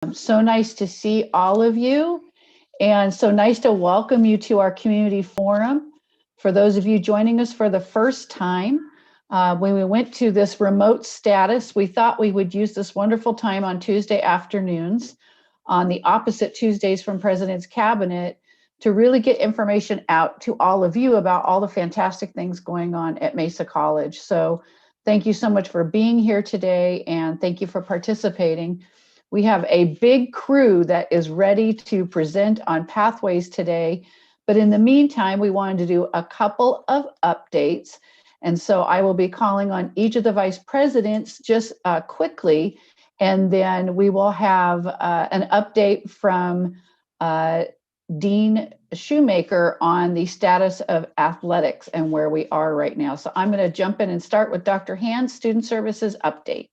So nice to see all of you, and so nice to welcome you to our community forum. For those of you joining us for the first time, when we went to this remote status, we thought we would use this wonderful time on Tuesday afternoons, on the opposite Tuesdays from President's Cabinet, to really get information out to all of you about all the fantastic things going on at Mesa College. So thank you so much for being here today, and thank you for participating. We have a big crew that is ready to present on Pathways today. But in the meantime, we wanted to do a couple of updates. And so I will be calling on each of the vice presidents just quickly. And then we will have an update from Dean Shoemaker on the status of athletics and where we are right now. So I'm going to jump in and start with Dr. Hand, Student Services update.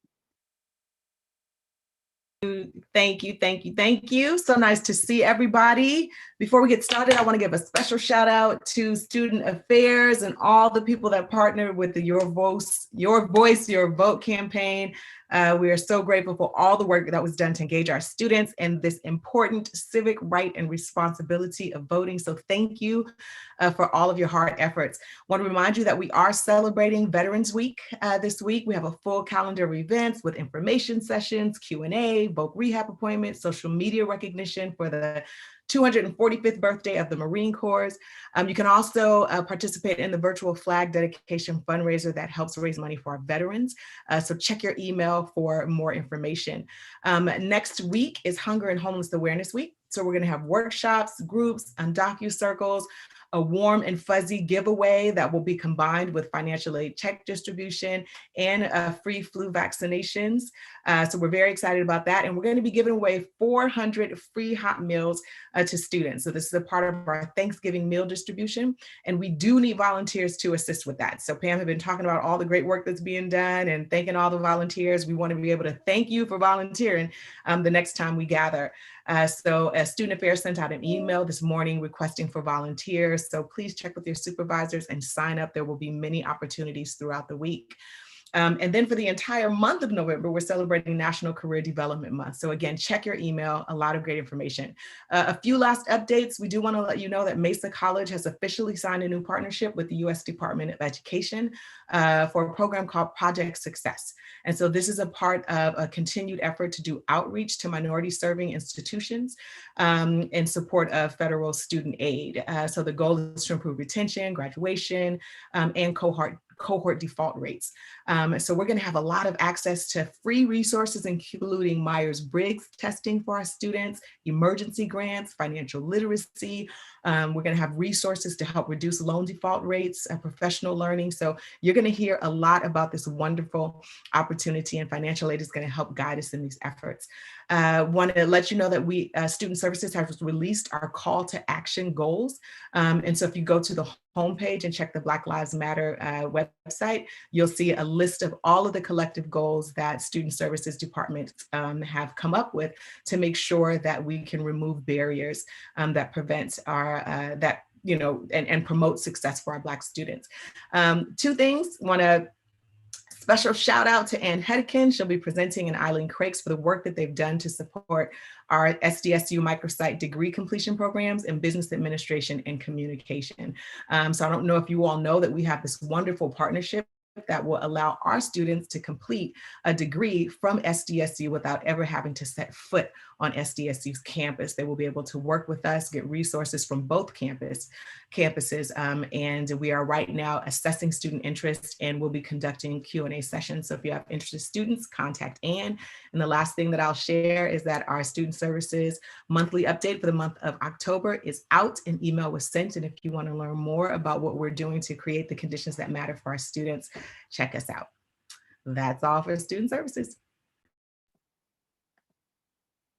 Thank you. So nice to see everybody. Before we get started, I want to give a special shout out to Student Affairs and all the people that partnered with the Your Voice, Your Vote campaign. We are so grateful for all the work that was done to engage our students in this important civic right and responsibility of voting. So thank you for all of your hard efforts. I want to remind you that we are celebrating Veterans Week this week. We have a full calendar of events with information sessions, Q&A, voc rehab appointments, social media recognition for the 245th birthday of the Marine Corps. You can also participate in the virtual flag dedication fundraiser that helps raise money for our veterans. So check your email for more information. Next week is Hunger and Homeless Awareness Week. So we're going to have workshops, groups, and docu-circles, a warm and fuzzy giveaway that will be combined with financial aid check distribution and free flu vaccinations. So we're very excited about that. And we're going to be giving away 400 free hot meals to students. So this is a part of our Thanksgiving meal distribution. And we do need volunteers to assist with that. So Pam had been talking about all the great work that's being done and thanking all the volunteers. We want to be able to thank you for volunteering the next time we gather. So Student Affairs sent out an email this morning requesting for volunteers. So please check with your supervisors and sign up. There will be many opportunities throughout the week. And then for the entire month of November, we're celebrating National Career Development Month. So again, check your email, a lot of great information. A few last updates. We do want to let you know that Mesa College has officially signed a new partnership with the U.S. Department of Education for a program called Project Success. And so this is a part of a continued effort to do outreach to minority serving institutions in support of federal student aid. So the goal is to improve retention, graduation, and cohort default rates. So we're going to have a lot of access to free resources, including Myers-Briggs testing for our students, emergency grants, financial literacy. We're going to have resources to help reduce loan default rates, professional learning. So you're going to hear a lot about this wonderful opportunity, and financial aid is going to help guide us in these efforts. Want to let you know that we, Student Services, have released our call to action goals. And so if you go to the homepage and check the Black Lives Matter website, you'll see a list of all of the collective goals that Student Services departments have come up with to make sure that we can remove barriers that prevent our, and promote success for our Black students. Two things, want to special shout out to Ann Hedkin. She'll be presenting, and Eileen Crakes for the work that they've done to support our SDSU microsite degree completion programs in business administration and communication. So I don't know if you all know that we have this wonderful partnership that will allow our students to complete a degree from SDSU without ever having to set foot on SDSU's campus. They will be able to work with us, get resources from both campuses, and we are right now assessing student interest, and we'll be conducting Q&A sessions. So if you have interested students, contact Ann. And the last thing that I'll share is that our Student Services monthly update for the month of October is out. An email was sent, and if you want to learn more about what we're doing to create the conditions that matter for our students, check us out. That's all for Student Services.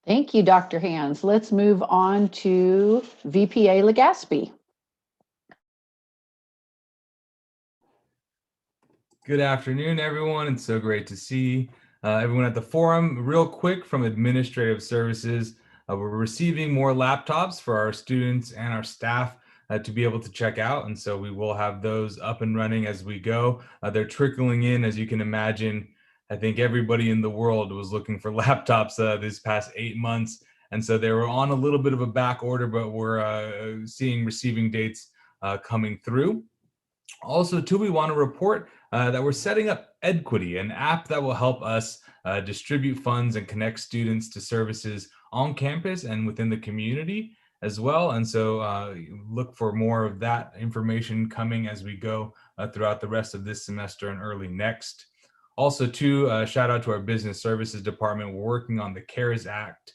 Thank you, Dr. Hands. Let's move on to VPA Legaspi. Good afternoon, everyone. It's so great to see everyone at the forum. Real quick from Administrative Services, we're receiving more laptops for our students and our staff to be able to check out. And so we will have those up and running as we go. They're trickling in, as you can imagine. I think everybody in the world was looking for laptops this past 8 months. And so they were on a little bit of a back order, but we're seeing receiving dates coming through. Also, too, we want to report that we're setting up Edquity, an app that will help us distribute funds and connect students to services on campus and within the community as well. And so look for more of that information coming as we go throughout the rest of this semester and early next. Also, too, shout out to our business services department. We're working on the CARES Act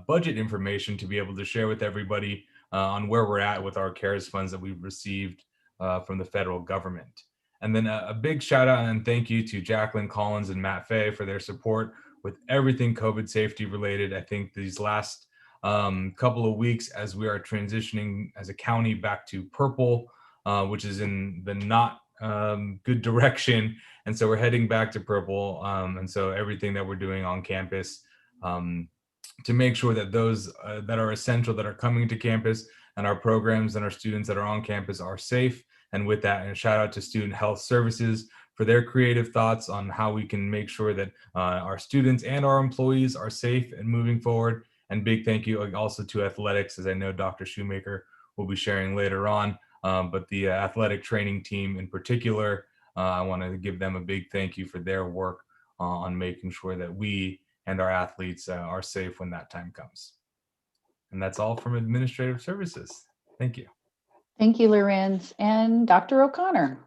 budget information to be able to share with everybody on where we're at with our CARES funds that we've received from the federal government. And then a big shout out and thank you to Jacqueline Collins and Matt Fay for their support with everything COVID safety related. I think these last couple of weeks as we are transitioning as a county back to purple, which is in the not good direction. And so we're heading back to purple. And so everything that we're doing on campus to make sure that those that are essential, that are coming to campus, and our programs and our students that are on campus are safe. And with that, and a shout out to Student Health Services for their creative thoughts on how we can make sure that our students and our employees are safe and moving forward. And big thank you also to athletics, as I know Dr. Shoemaker will be sharing later on. But the athletic training team in particular, I want to give them a big thank you for their work on making sure that we and our athletes are safe when that time comes. And that's all from Administrative Services. Thank you. Thank you, Lorenze. And Dr. O'Connor.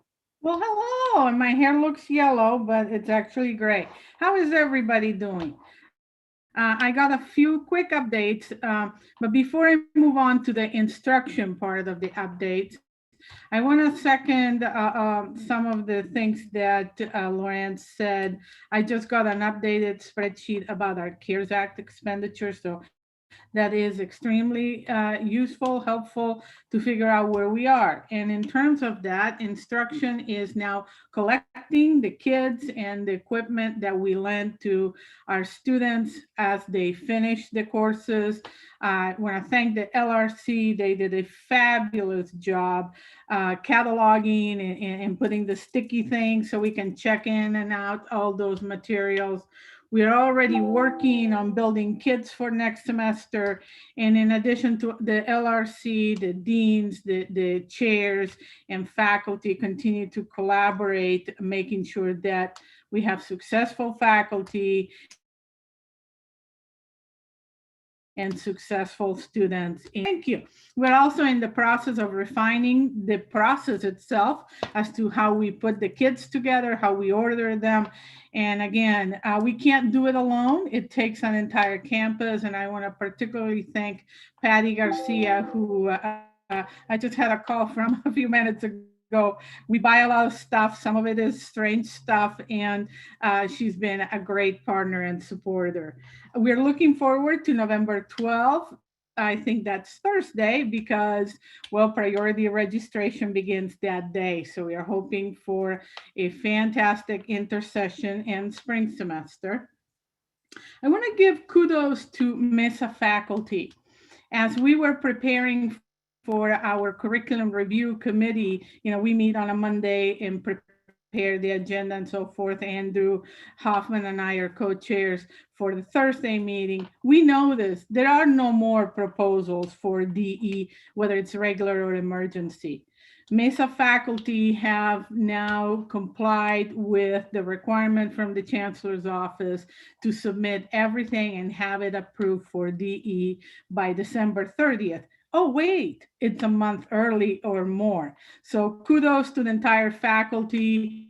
Well, hello, and my hair looks yellow, but it's actually gray. How is everybody doing? I got a few quick updates, but before I move on to the instruction part of the updates, I want to second some of the things that Lorenze said. I just got an updated spreadsheet about our CARES Act expenditures, so that is extremely useful, helpful to figure out where we are. And in terms of that, instruction is now collecting the kids and the equipment that we lend to our students as they finish the courses. I want to thank the LRC. They did a fabulous job cataloging and putting the sticky things so we can check in and out all those materials. We're already working on building kits for next semester. And in addition to the LRC, the deans, the chairs and faculty continue to collaborate, making sure that we have successful faculty and successful students. Thank you. We're also in the process of refining the process itself as to how we put the kids together, how we order them. And again, we can't do it alone. It takes an entire campus. And I want to particularly thank Patty Garcia, who I just had a call from a few minutes ago. We buy a lot of stuff. Some of it is strange stuff. And she's been a great partner and supporter. We're looking forward to November 12th. I think that's Thursday because, well, priority registration begins that day. So we are hoping for a fantastic intersession and spring semester. I want to give kudos to Mesa faculty. As we were preparing for our curriculum review committee, we meet on a Monday and prepare the agenda and so forth. Andrew Hoffman and I are co-chairs for the Thursday meeting. We know this. There are no more proposals for DE, whether it's regular or emergency. Mesa faculty have now complied with the requirement from the Chancellor's office to submit everything and have it approved for DE by December 30th. Oh, wait, it's a month early or more. So kudos to the entire faculty.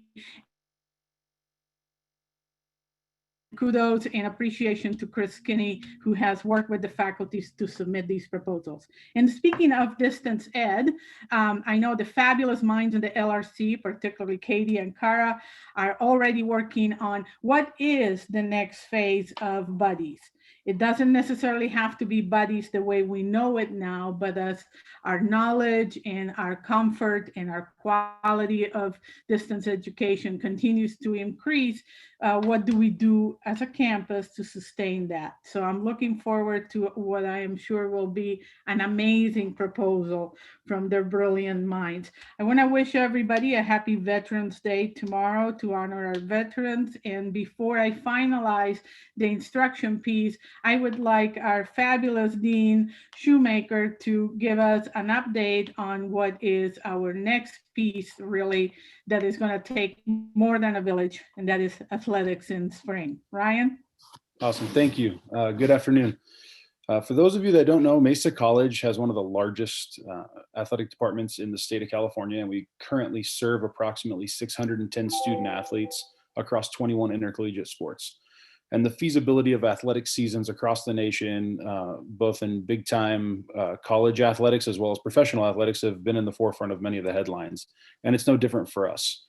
Kudos and appreciation to Chris Kinney, who has worked with the faculties to submit these proposals. And speaking of distance ed, I know the fabulous minds in the LRC, particularly Katie and Cara, are already working on what is the next phase of buddies. It doesn't necessarily have to be buddies the way we know it now, but as our knowledge and our comfort and our quality of distance education continues to increase, what do we do as a campus to sustain that? So I'm looking forward to what I am sure will be an amazing proposal from their brilliant minds. I want to wish everybody a happy Veterans Day tomorrow to honor our veterans. And before I finalize the instruction piece, I would like our fabulous Dean Shoemaker to give us an update on what is our next piece, really, that is going to take more than a village, and that is athletics in spring. Ryan? Awesome. Thank you. Good afternoon. For those of you that don't know, Mesa College has one of the largest athletic departments in the state of California, and we currently serve approximately 610 student athletes across 21 intercollegiate sports. And the feasibility of athletic seasons across the nation, both in big time college athletics as well as professional athletics, have been in the forefront of many of the headlines. And it's no different for us.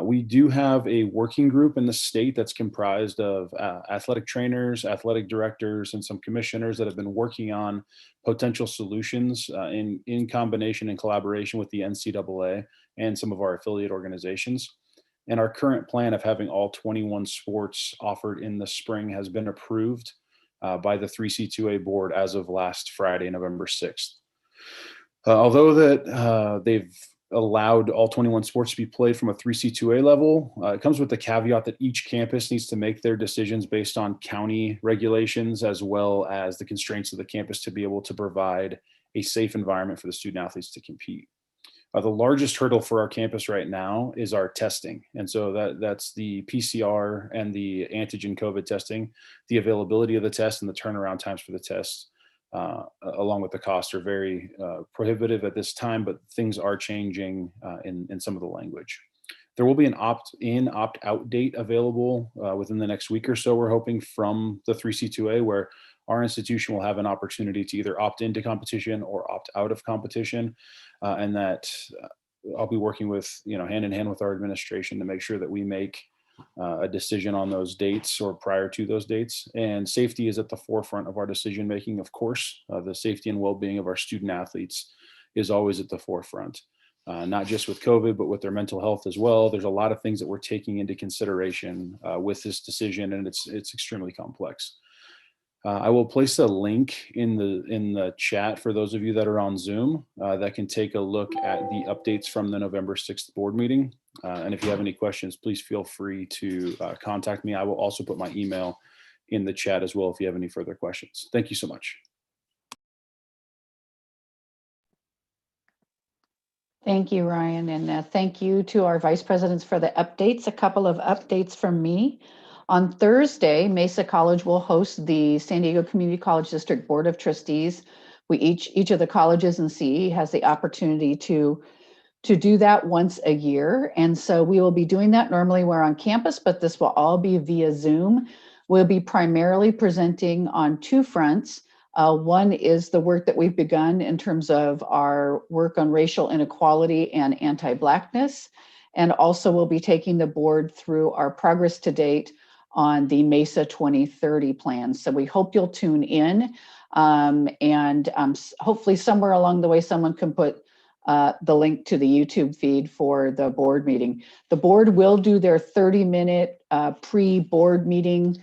We do have a working group in the state that's comprised of athletic trainers, athletic directors, and some commissioners that have been working on potential solutions in combination and collaboration with the NCAA and some of our affiliate organizations. And our current plan of having all 21 sports offered in the spring has been approved by the 3C2A board as of last Friday, November 6th. Although that they've allowed all 21 sports to be played from a 3C2A level, it comes with the caveat that each campus needs to make their decisions based on county regulations, as well as the constraints of the campus to be able to provide a safe environment for the student athletes to compete. The largest hurdle for our campus right now is our testing. And so that's the PCR and the antigen COVID testing. The availability of the test and the turnaround times for the tests, along with the cost, are very prohibitive at this time, but things are changing in some of the language. There will be an opt-in, opt-out date available within the next week or so, we're hoping, from the 3C2A, where our institution will have an opportunity to either opt into competition or opt out of competition. And that I'll be working with, hand in hand with our administration to make sure that we make a decision on those dates or prior to those dates. And safety is at the forefront of our decision making, of course. The safety and well-being of our student athletes is always at the forefront, not just with COVID, but with their mental health as well. There's a lot of things that we're taking into consideration with this decision, and it's extremely complex. I will place a link in the chat for those of you that are on Zoom that can take a look at the updates from the November 6th board meeting. And if you have any questions, please feel free to contact me. I will also put my email in the chat as well if you have any further questions. Thank you so much. Thank you, Ryan, and thank you to our vice presidents for the updates. A couple of updates from me. On Thursday, Mesa College will host the San Diego Community College District Board of Trustees. Each of the colleges in CE has the opportunity to do that once a year. And so we will be doing that. Normally we're on campus, but this will all be via Zoom. We'll be primarily presenting on two fronts. One is the work that we've begun in terms of our work on racial inequality and anti-Blackness. And also we'll be taking the board through our progress to date on the Mesa 2030 plan. So we hope you'll tune in, and hopefully somewhere along the way someone can put the link to the YouTube feed for the board meeting. The board will do their 30-minute pre-board meeting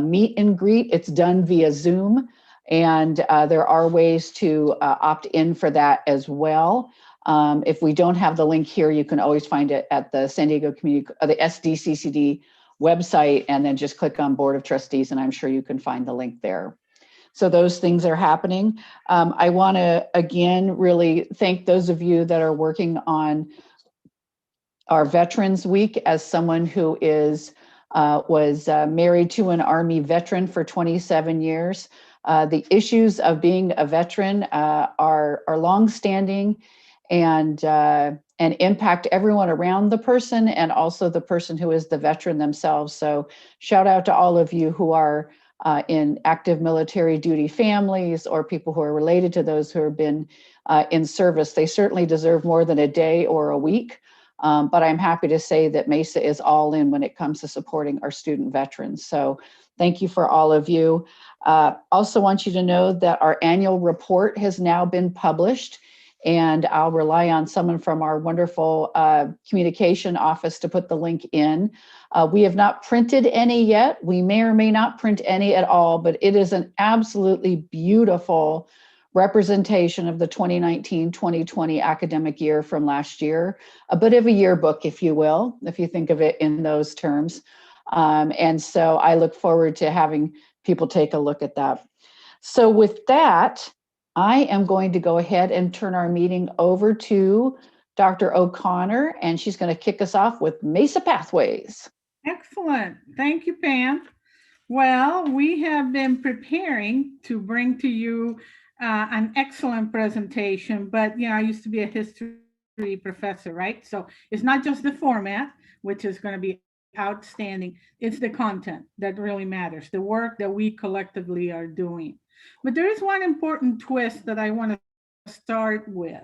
meet and greet. It's done via Zoom, and there are ways to opt in for that as well. If we don't have the link here, you can always find it at the San Diego Community, the SDCCD website, and then just click on Board of Trustees, and I'm sure you can find the link there. So those things are happening. I want to again really thank those of you that are working on our Veterans Week. As someone who was married to an Army veteran for 27 years, the issues of being a veteran are longstanding and impact everyone around the person and also the person who is the veteran themselves. So shout out to all of you who are in active military duty families or people who are related to those who have been in service. They certainly deserve more than a day or a week, but I'm happy to say that Mesa is all in when it comes to supporting our student veterans. So Thank you for all of you. Also want you to know that our annual report has now been published, and I'll rely on someone from our wonderful communication office to put the link in. We have not printed any yet. We may or may not print any at all, but it is an absolutely beautiful representation of the 2019-2020 academic year from last year, a bit of a yearbook, if you will, if you think of it in those terms. And so I look forward to having people take a look at that. So with that, I am going to go ahead and turn our meeting over to Dr. O'Connor, and she's going to kick us off with Mesa Pathways. Excellent. Thank you, Pam. Well, we have been preparing to bring to you an excellent presentation, but I used to be a history professor, right? So it's not just the format, which is going to be outstanding. It's the content that really matters, the work that we collectively are doing. But there is one important twist that I want to start with.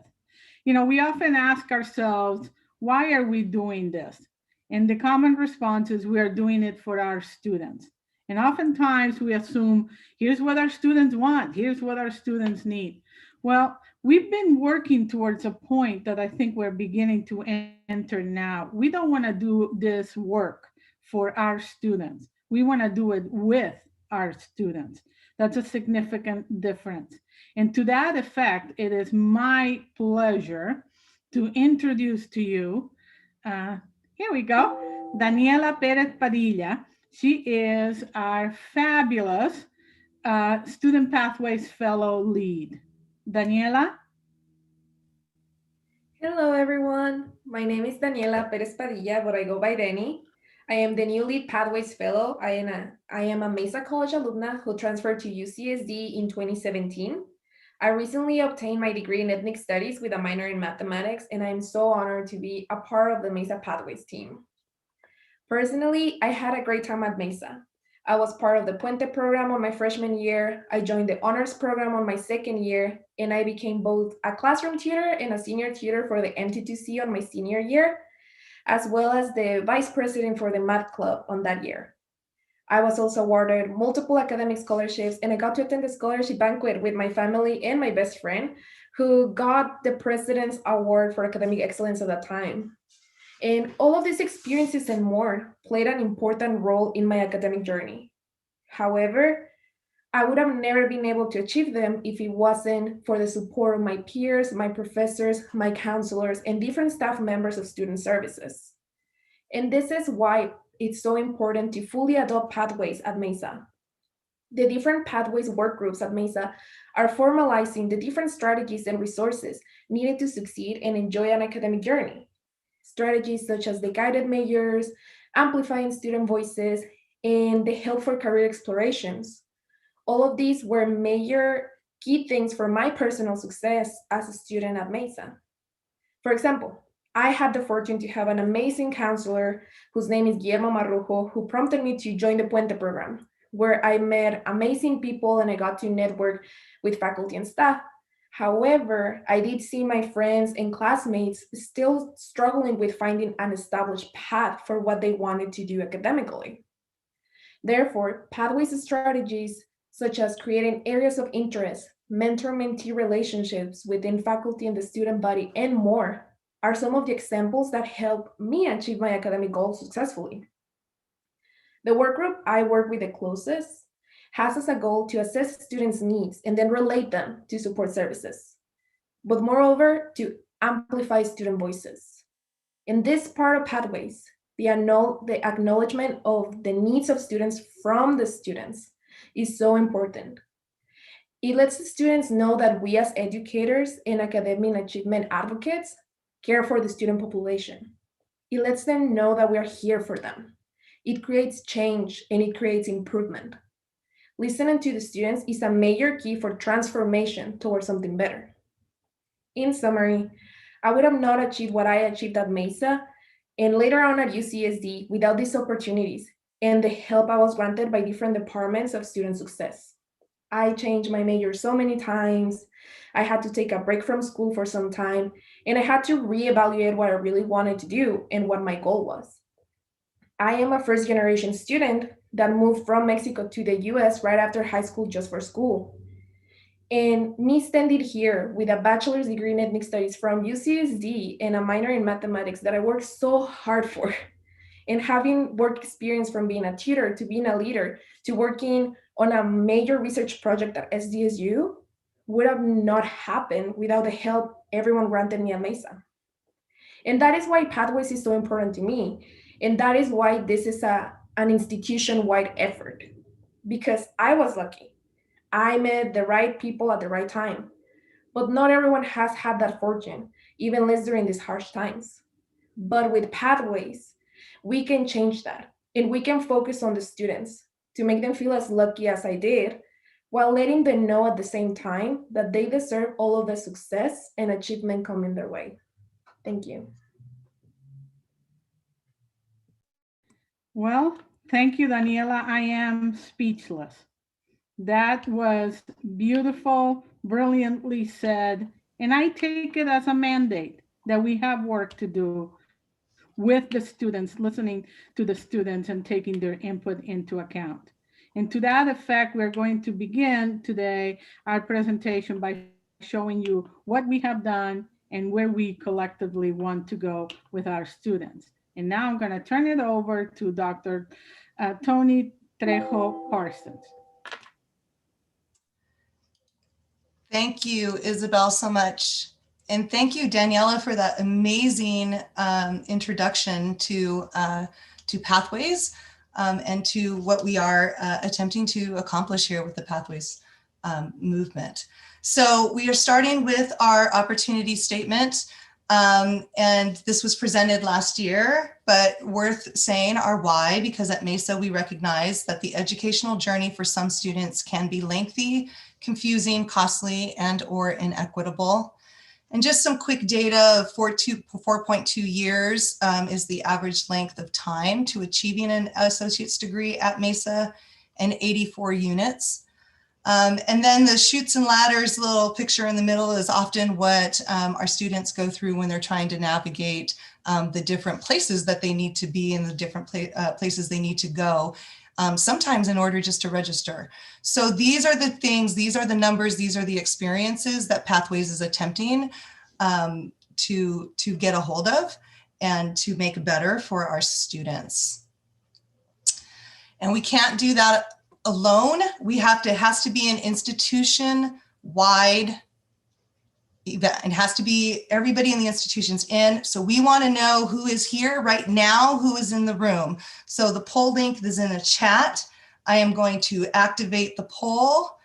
We often ask ourselves, why are we doing this? And the common response is we are doing it for our students. And oftentimes we assume, here's what our students want, here's what our students need. Well, we've been working towards a point that I think we're beginning to enter now. We don't want to do this work for our students. We want to do it with our students. That's a significant difference. And to that effect, it is my pleasure to introduce to you, here we go, Daniela Perez Padilla. She is our fabulous Student Pathways Fellow lead. Daniela? Hello, everyone. My name is Daniela Perez Padilla, but I go by Dani. I am the new lead Pathways Fellow. I am a Mesa College alumna who transferred to UCSD in 2017. I recently obtained my degree in ethnic studies with a minor in mathematics, and I'm so honored to be a part of the Mesa Pathways team. Personally, I had a great time at Mesa. I was part of the Puente program on my freshman year. I joined the honors program on my second year, and I became both a classroom tutor and a senior tutor for the MT2C on my senior year, as well as the vice president for the math club on that year. I was also awarded multiple academic scholarships, and I got to attend the scholarship banquet with my family and my best friend, who got the President's Award for Academic Excellence at that time. And all of these experiences and more played an important role in my academic journey. However, I would have never been able to achieve them if it wasn't for the support of my peers, my professors, my counselors, and different staff members of student services. And this is why it's so important to fully adopt pathways at Mesa. The different pathways work groups at Mesa are formalizing the different strategies and resources needed to succeed and enjoy an academic journey. Strategies such as the guided majors, amplifying student voices, and the help for career explorations. All of these were major key things for my personal success as a student at Mesa. For example, I had the fortune to have an amazing counselor whose name is Guillermo Marrujo, who prompted me to join the Puente program, where I met amazing people and I got to network with faculty and staff. However, I did see my friends and classmates still struggling with finding an established path for what they wanted to do academically. Therefore, pathways strategies such as creating areas of interest, mentor-mentee relationships within faculty and the student body, and more are some of the examples that help me achieve my academic goals successfully. The work group I work with the closest has as a goal to assess students' needs and then relate them to support services, but moreover, to amplify student voices. In this part of Pathways, the acknowledgement of the needs of students from the students is so important. It lets the students know that we as educators and academic achievement advocates care for the student population. It lets them know that we are here for them. It creates change and it creates improvement. Listening to the students is a major key for transformation towards something better. In summary, I would have not achieved what I achieved at Mesa and later on at UCSD without these opportunities and the help I was granted by different departments of student success. I changed my major so many times. I had to take a break from school for some time, and I had to reevaluate what I really wanted to do and what my goal was. I am a first-generation student that moved from Mexico to the US right after high school just for school. And me standing here with a bachelor's degree in ethnic studies from UCSD and a minor in mathematics that I worked so hard for, and having work experience from being a tutor to being a leader to working on a major research project at SDSU would have not happened without the help everyone granted me at Mesa. And that is why Pathways is so important to me. And that is why this is an institution-wide effort, because I was lucky. I met the right people at the right time, but not everyone has had that fortune, even less during these harsh times. But with Pathways, we can change that, and we can focus on the students to make them feel as lucky as I did, while letting them know at the same time that they deserve all of the success and achievement coming their way. Thank you. Well, thank you, Daniela. I am speechless. That was beautiful, brilliantly said. And I take it as a mandate that we have work to do with the students, listening to the students and taking their input into account. And to that effect, we're going to begin today our presentation by showing you what we have done and where we collectively want to go with our students. And now I'm going to turn it over to Dr. Toni Parsons. Thank you, Isabel, so much. And thank you, Daniela, for that amazing introduction to Pathways and to what we are attempting to accomplish here with the Pathways movement. So we are starting with our opportunity statement. And this was presented last year, but worth saying our why, because at Mesa we recognize that the educational journey for some students can be lengthy, confusing, costly, and or inequitable. And just some quick data, 4.2 years is the average length of time to achieving an associate's degree at Mesa, and 84 units. And then the chutes and ladders little picture in the middle is often what our students go through when they're trying to navigate the different places that they need to be and the different places they need to go, sometimes in order just to register. So these are the things, these are the numbers, these are the experiences that Pathways is attempting to get a hold of and to make better for our students. And we can't do that alone. We have to, it has to be an institution-wide event. It has to be everybody in the institution's in. So we want to know who is here right now, who is in the room. So the poll link is in the chat. I am going to activate the poll.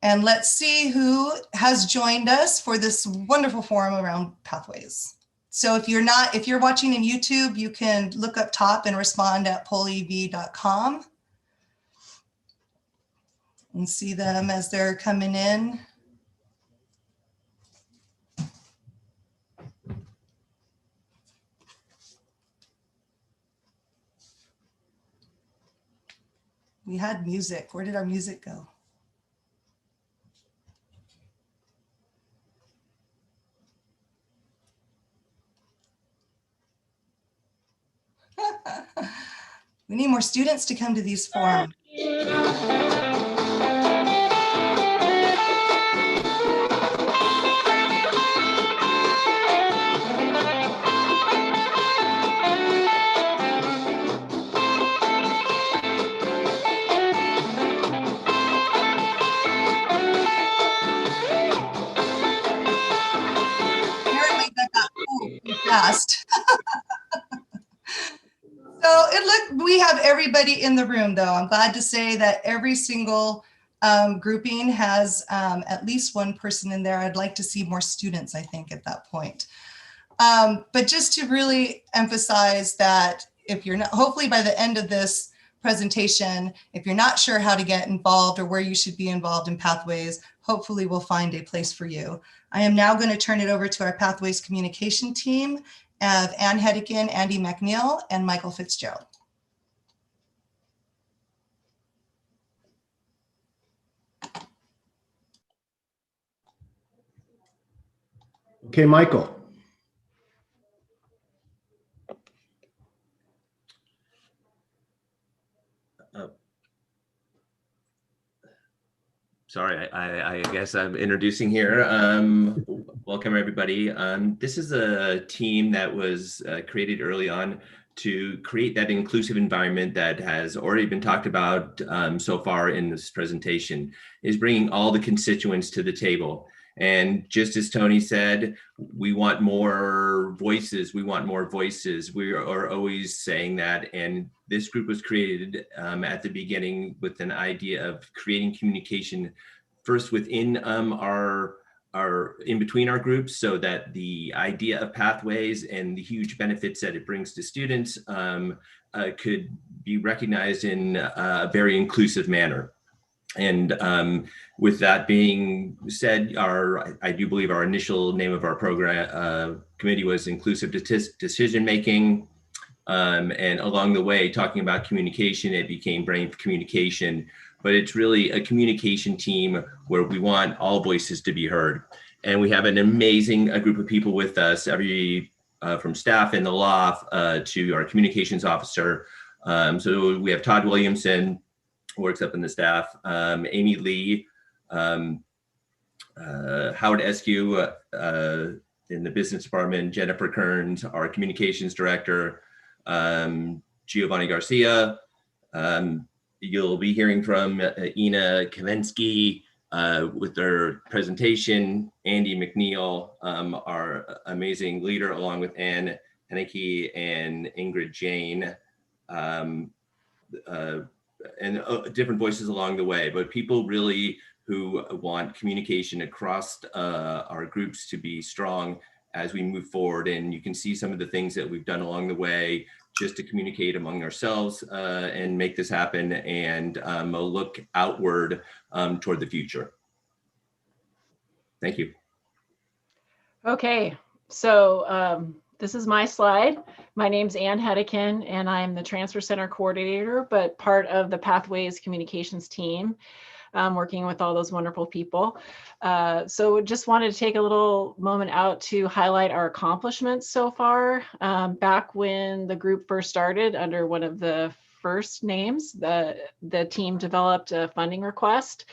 And let's see who has joined us for this wonderful forum around Pathways. So if you're watching in YouTube, you can look up top and respond at pollev.com. And see them as they're coming in. We had music. Where did our music go? We need more students to come to these forums. Apparently that got cool fast. So we have everybody in the room though. I'm glad to say that every single grouping has at least one person in there. I'd like to see more students, I think, at that point. But just to really emphasize that if you're not, hopefully by the end of this presentation, if you're not sure how to get involved or where you should be involved in Pathways, hopefully we'll find a place for you. I am now going to turn it over to our Pathways communication team of Ann Hedican, Andy McNeil, and Michael Fitzgerald. Okay, Michael. sorry, I guess I'm introducing here. Welcome everybody. This is a team that was created early on to create that inclusive environment that has already been talked about so far in this presentation, is bringing all the constituents to the table. And just as Toni said, we want more voices. We want more voices. We are always saying that. And this group was created at the beginning with an idea of creating communication first within our in between our groups, so that the idea of pathways and the huge benefits that it brings to students could be recognized in a very inclusive manner. And with that being said, I do believe our initial name of our program committee was Inclusive Decision Making. And along the way, talking about communication, it became Brain for Communication. But it's really a communication team where we want all voices to be heard. And we have an amazing group of people with us, from staff in the loft to our communications officer. So we have Todd Williamson, who works up in the staff, Amy Lee, Howard Eskew in the business department, Jennifer Kearns, our communications director, Giovanni Garcia. You'll be hearing from Ina Kavensky with their presentation, Andy McNeil, our amazing leader, along with Ann Henneke and Ingrid Jane, and different voices along the way, but people really who want communication across our groups to be strong as we move forward. And you can see some of the things that we've done along the way just to communicate among ourselves and make this happen, and look outward toward the future. Thank you. Okay, so this is my slide. My name's Ann Hedekin, and I'm the Transfer Center Coordinator, but part of the Pathways Communications team, working with all those wonderful people. So just wanted to take a little moment out to highlight our accomplishments so far. Back when the group first started, under one of the first names, the team developed a funding request.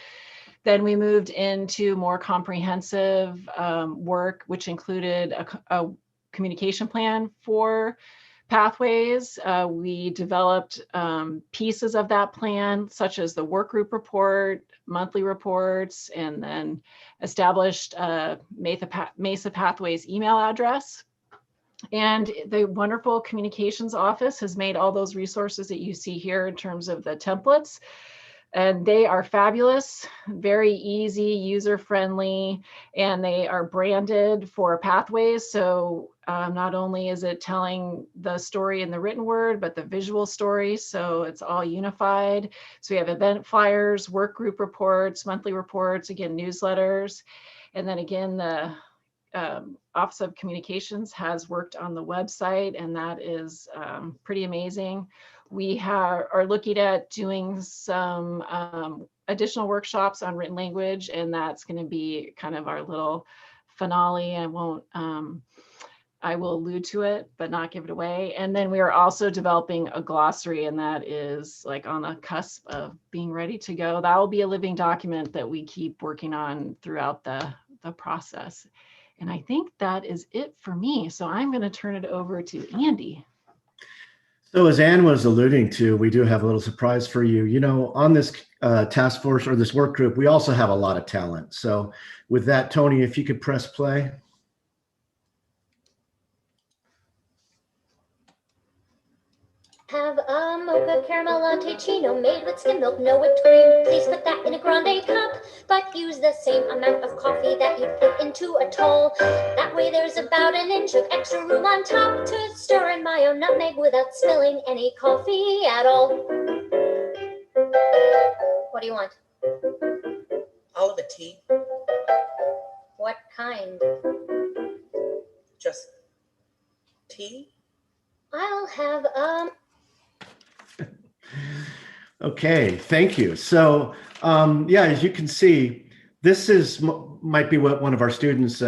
Then we moved into more comprehensive work, which included a communication plan for Pathways. We developed pieces of that plan, such as the work group report, monthly reports, and then established Mesa Pathways email address. And the wonderful communications office has made all those resources that you see here in terms of the templates. And they are fabulous, very easy, user-friendly, and they are branded for Pathways. So not only is it telling the story in the written word, but the visual story. So it's all unified. So we have event flyers, work group reports, monthly reports, again, newsletters. And then again, the Office of Communications has worked on the website, and that is pretty amazing. We are looking at doing some additional workshops on written language, and that's going to be kind of our little finale. I will allude to it, but not give it away. And then we are also developing a glossary, and that is like on the cusp of being ready to go. That will be a living document that we keep working on throughout the process. And I think that is it for me. So I'm going to turn it over to Andy. So as Ann was alluding to, we do have a little surprise for you. You know, on this task force or this work group, we also have a lot of talent. So with that, Toni, if you could press play. Have a mocha caramel latte chino made with skim milk, no whipped cream. Please put that in a grande cup, but use the same amount of coffee that you put into a tall. That way there's about an inch of extra room on top to stir in mayo, nutmeg without spilling any coffee at all. What do you want? All of it, tea. What kind? Just tea? I'll have Okay, thank you. So yeah, as you can see, this is might be what one of our students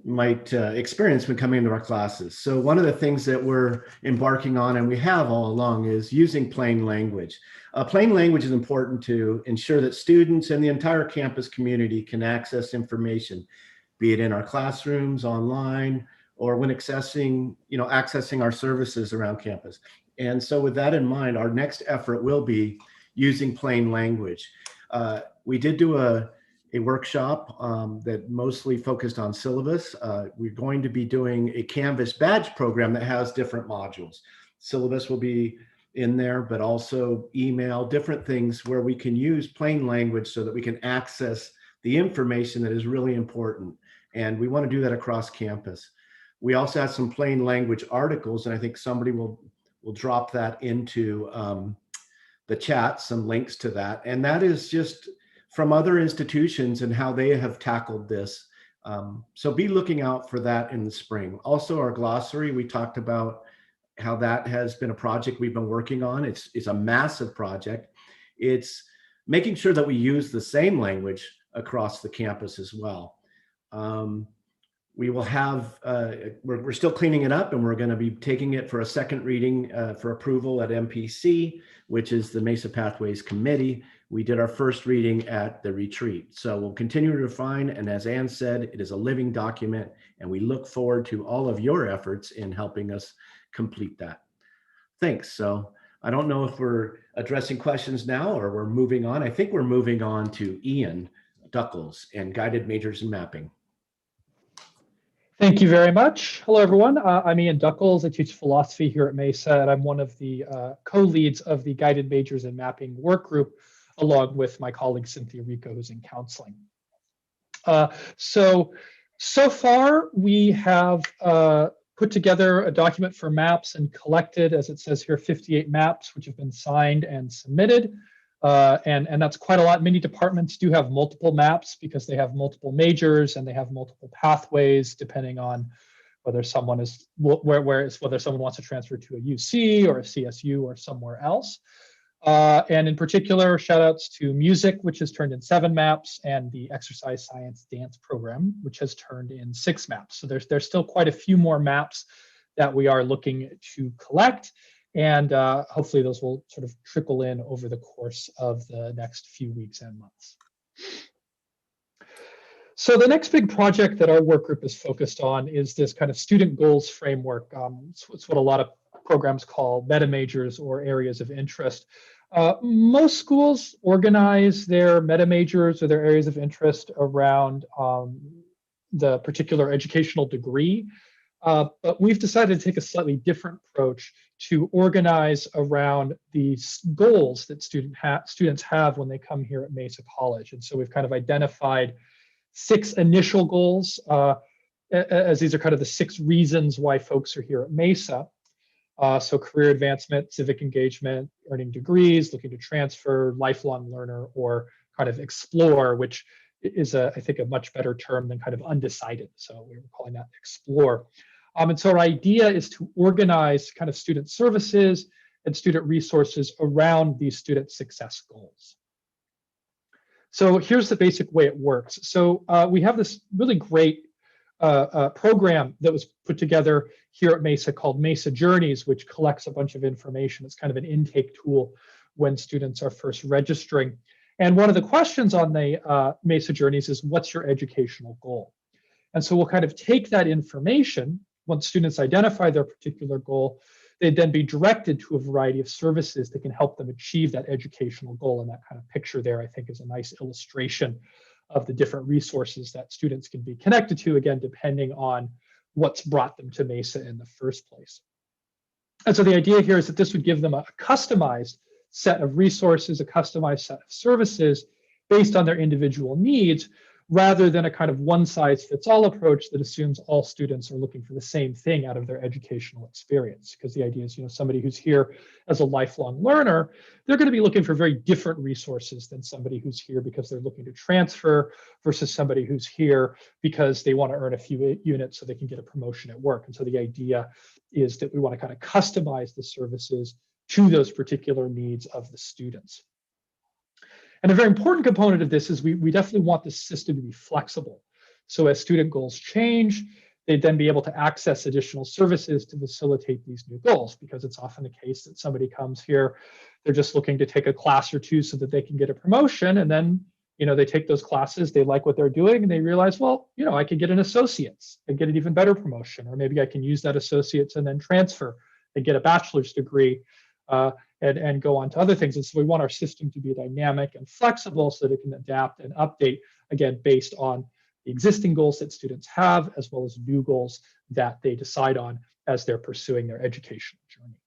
might experience when coming into our classes. So one of the things that we're embarking on, and we have all along, is using plain language. Plain language is important to ensure that students and the entire campus community can access information, be it in our classrooms, online, or when accessing our services around campus. And so with that in mind, our next effort will be using plain language. We did do a workshop that mostly focused on syllabus. We're going to be doing a Canvas badge program that has different modules. Syllabus will be in there, but also email, different things where we can use plain language so that we can access the information that is really important. And we want to do that across campus. We also have some plain language articles, and I think somebody will drop that into the chat, some links to that. And that is just from other institutions and how they have tackled this. So be looking out for that in the spring. Also, our glossary, we talked about how that has been a project we've been working on. It's a massive project. It's making sure that we use the same language across the campus as well. We will have, we're still cleaning it up, and we're going to be taking it for a second reading for approval at MPC, which is the Mesa Pathways Committee. We did our first reading at the retreat. So we'll continue to refine. And as Ann said, it is a living document, and we look forward to all of your efforts in helping us complete that. Thanks. So I don't know if we're addressing questions now or we're moving on. I think we're moving on to Ian Duckles and guided majors in mapping. Thank you very much. Hello, everyone. I'm Ian Duckles. I teach philosophy here at Mesa, and I'm one of the co-leads of the Guided Majors in Mapping work group, along with my colleague Cynthia Rico, who's in counseling. So far, we have put together a document for maps and collected, as it says here, 58 maps, which have been signed and submitted. And that's quite a lot. Many departments do have multiple maps because they have multiple majors and they have multiple pathways, depending on whether someone is whether someone wants to transfer to a UC or a CSU or somewhere else. And in particular, shout outs to music, which has turned in 7 maps, and the exercise science dance program, which has turned in 6 maps. So there's still quite a few more maps that we are looking to collect. And hopefully those will sort of trickle in over the course of the next few weeks and months. So the next big project that our work group is focused on is this kind of student goals framework. It's what a lot of programs call meta majors or areas of interest. Most schools organize their meta majors or their areas of interest around the particular educational degree. But we've decided to take a slightly different approach to organize around the goals that students have when they come here at Mesa College. And so we've kind of identified 6 initial goals, as these are kind of the 6 reasons why folks are here at Mesa. So career advancement, civic engagement, earning degrees, looking to transfer, lifelong learner, or kind of explore, which is, I think, a much better term than kind of undecided. So we were calling that explore. And so our idea is to organize kind of student services and student resources around these student success goals. So here's the basic way it works. So we have this really great program that was put together here at Mesa called Mesa Journeys, which collects a bunch of information. It's kind of an intake tool when students are first registering. And one of the questions on the Mesa Journeys is, what's your educational goal? And so we'll kind of take that information. Once students identify their particular goal, they'd then be directed to a variety of services that can help them achieve that educational goal. And that kind of picture there, I think, is a nice illustration of the different resources that students can be connected to, again, depending on what's brought them to Mesa in the first place. And so the idea here is that this would give them a customized set of resources, a customized set of services based on their individual needs, rather than a kind of one-size-fits-all approach that assumes all students are looking for the same thing out of their educational experience. Because the idea is, somebody who's here as a lifelong learner, they're going to be looking for very different resources than somebody who's here because they're looking to transfer versus somebody who's here because they want to earn a few units so they can get a promotion at work. And so the idea is that we want to kind of customize the services to those particular needs of the students. And a very important component of this is we definitely want the system to be flexible. So as student goals change, they'd then be able to access additional services to facilitate these new goals, because it's often the case that somebody comes here, they're just looking to take a class or two so that they can get a promotion, and then they take those classes, they like what they're doing, and they realize, well, I could get an associate's and get an even better promotion, or maybe I can use that associate's and then transfer and get a bachelor's degree and go on to other things. And so we want our system to be dynamic and flexible so that it can adapt and update, again, based on the existing goals that students have, as well as new goals that they decide on as they're pursuing their educational journey.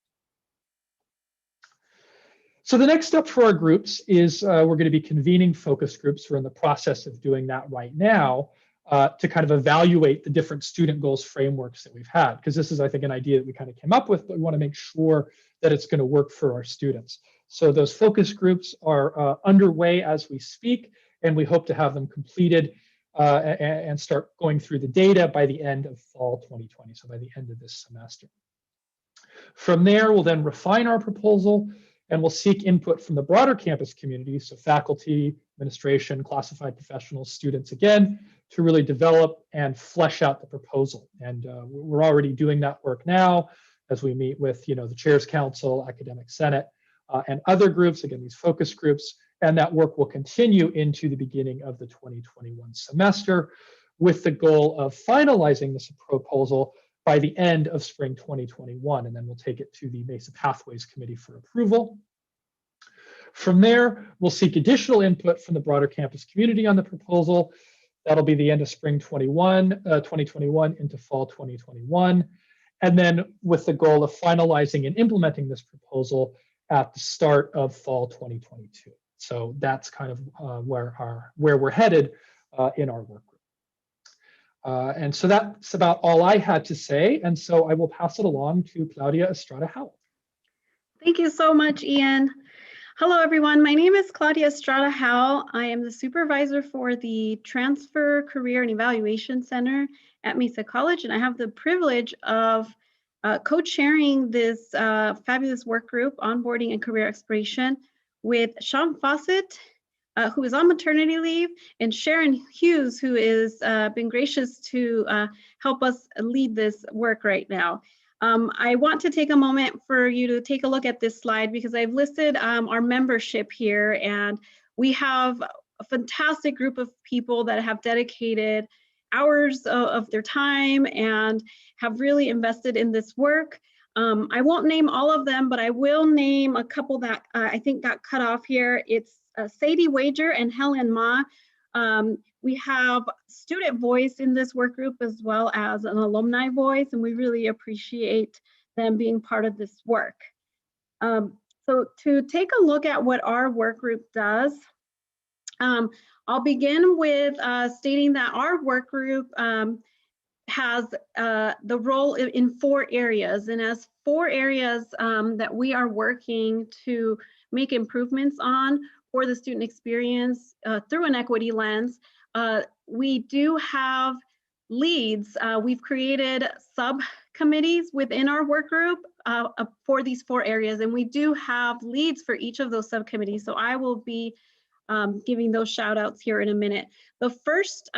So the next step for our groups is we're going to be convening focus groups. We're in the process of doing that right now to kind of evaluate the different student goals frameworks that we've had, because this is, I think, an idea that we kind of came up with, but we want to make sure that it's going to work for our students. So those focus groups are underway as we speak, and we hope to have them completed and start going through the data by the end of fall 2020, so by the end of this semester. From there, we'll then refine our proposal, and we'll seek input from the broader campus community, so faculty, administration, classified professionals, students, again, to really develop and flesh out the proposal. And we're already doing that work now as we meet with the Chairs Council, Academic Senate, and other groups, again, these focus groups, and that work will continue into the beginning of the 2021 semester with the goal of finalizing this proposal by the end of spring 2021, and then we'll take it to the Mesa Pathways Committee for approval. From there, we'll seek additional input from the broader campus community on the proposal. That'll be the end of spring 2021 into fall 2021, and then with the goal of finalizing and implementing this proposal at the start of fall 2022. So that's kind of where we're headed in our work group. And so that's about all I had to say. And so I will pass it along to Claudia Estrada Howell. Thank you so much, Ian. Hello, everyone. My name is Claudia Estrada Howell. I am the supervisor for the Transfer, Career, and Evaluation Center at Mesa College, and I have the privilege of co-chairing this fabulous work group, Onboarding and Career Exploration, with Sean Fawcett, who is on maternity leave, and Sharon Hughes, who is been gracious to help us lead this work right now. I want to take a moment for you to take a look at this slide because I've listed our membership here, and we have a fantastic group of people that have dedicated hours of their time and have really invested in this work. I won't name all of them, but I will name a couple that I think got cut off here. It's Sadie Wager and Helen Ma. We have student voice in this work group as well as an alumni voice, and we really appreciate them being part of this work. So to take a look at what our work group does, I'll begin with stating that our work group has the role in 4 areas, and as 4 areas that we are working to make improvements on for the student experience through an equity lens. We do have leads. We've created subcommittees within our work group for these 4 areas, and we do have leads for each of those subcommittees. So I will be giving those shout outs here in a minute. The first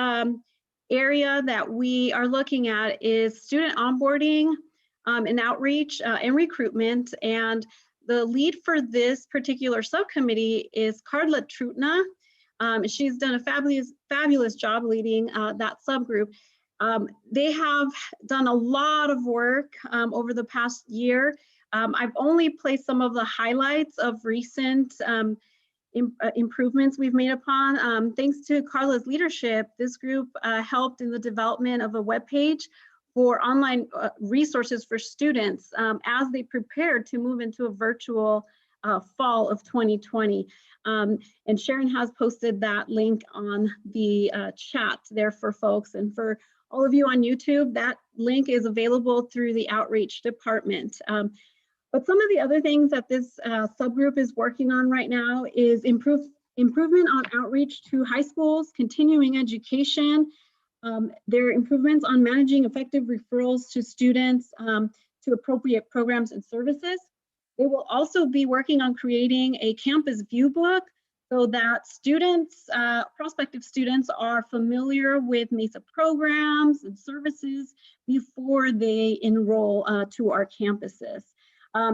area that we are looking at is student onboarding and outreach and recruitment. And the lead for this particular subcommittee is Carla Trutna. She's done a fabulous job leading that subgroup. They have done a lot of work over the past year. I've only placed some of the highlights of recent improvements we've made upon. Thanks to Carla's leadership, this group helped in the development of a webpage for online resources for students as they prepared to move into a virtual fall of 2020. And Sharon has posted that link on the chat there for folks. And for all of you on YouTube, that link is available through the outreach department. But some of the other things that this subgroup is working on right now is improvement on outreach to high schools, continuing education. There are improvements on managing effective referrals to students to appropriate programs and services. They will also be working on creating a campus view book so that students, prospective students, are familiar with Mesa programs and services before they enroll to our campuses.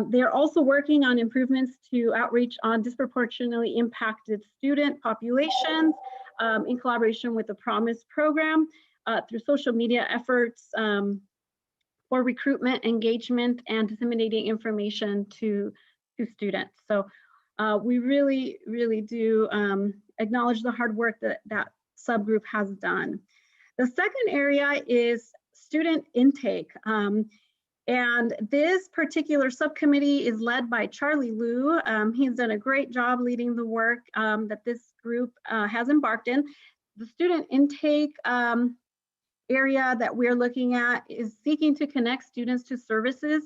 They're also working on improvements to outreach on disproportionately impacted student populations in collaboration with the Promise program through social media efforts for recruitment, engagement, and disseminating information to students. So we really, really do acknowledge the hard work that that subgroup has done. The second area is student intake. And this particular subcommittee is led by Charlie Liu. He's done a great job leading the work that this group has embarked in. The student intake area that we're looking at is seeking to connect students to services.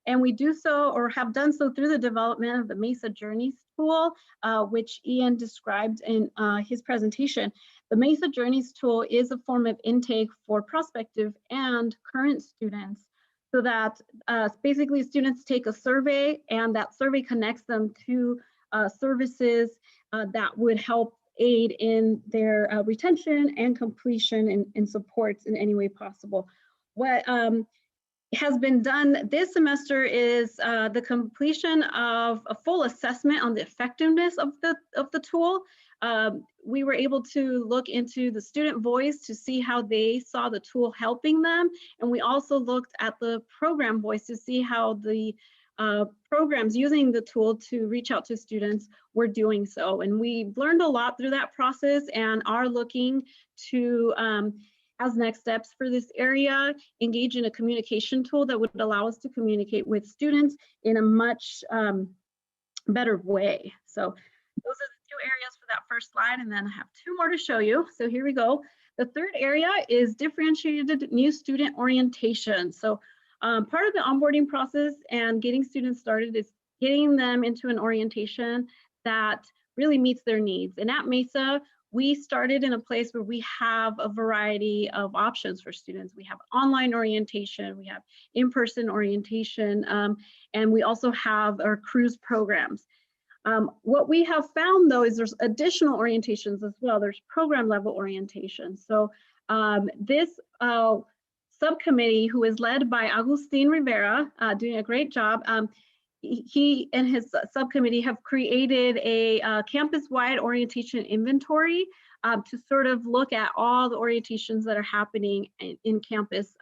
And we do so, or have done so, through the development of the Mesa Journeys tool, which Ian described in his presentation. The Mesa Journeys tool is a form of intake for prospective and current students, so that basically students take a survey, and that survey connects them to services that would help aid in their retention and completion and supports in any way possible. What has been done this semester is the completion of a full assessment on the effectiveness of the tool. We were able to look into the student voice to see how they saw the tool helping them. And we also looked at the program voice to see how the programs using the tool to reach out to students were doing so. And we learned a lot through that process and are looking to, as next steps for this area, engage in a communication tool that would allow us to communicate with students in a much better way. So those are the two areas for that first slide, and then I have two more to show you. So here we go. The third area is differentiated new student orientation. So part of the onboarding process and getting students started is getting them into an orientation that really meets their needs. And at Mesa, we started in a place where we have a variety of options for students. We have online orientation, we have in-person orientation, and we also have our cruise programs. What we have found, though, is there's additional orientations as well. There's program level orientation. So this subcommittee, who is led by Agustin Rivera, doing a great job, he and his subcommittee have created a campus-wide orientation inventory to sort of look at all the orientations that are happening in campus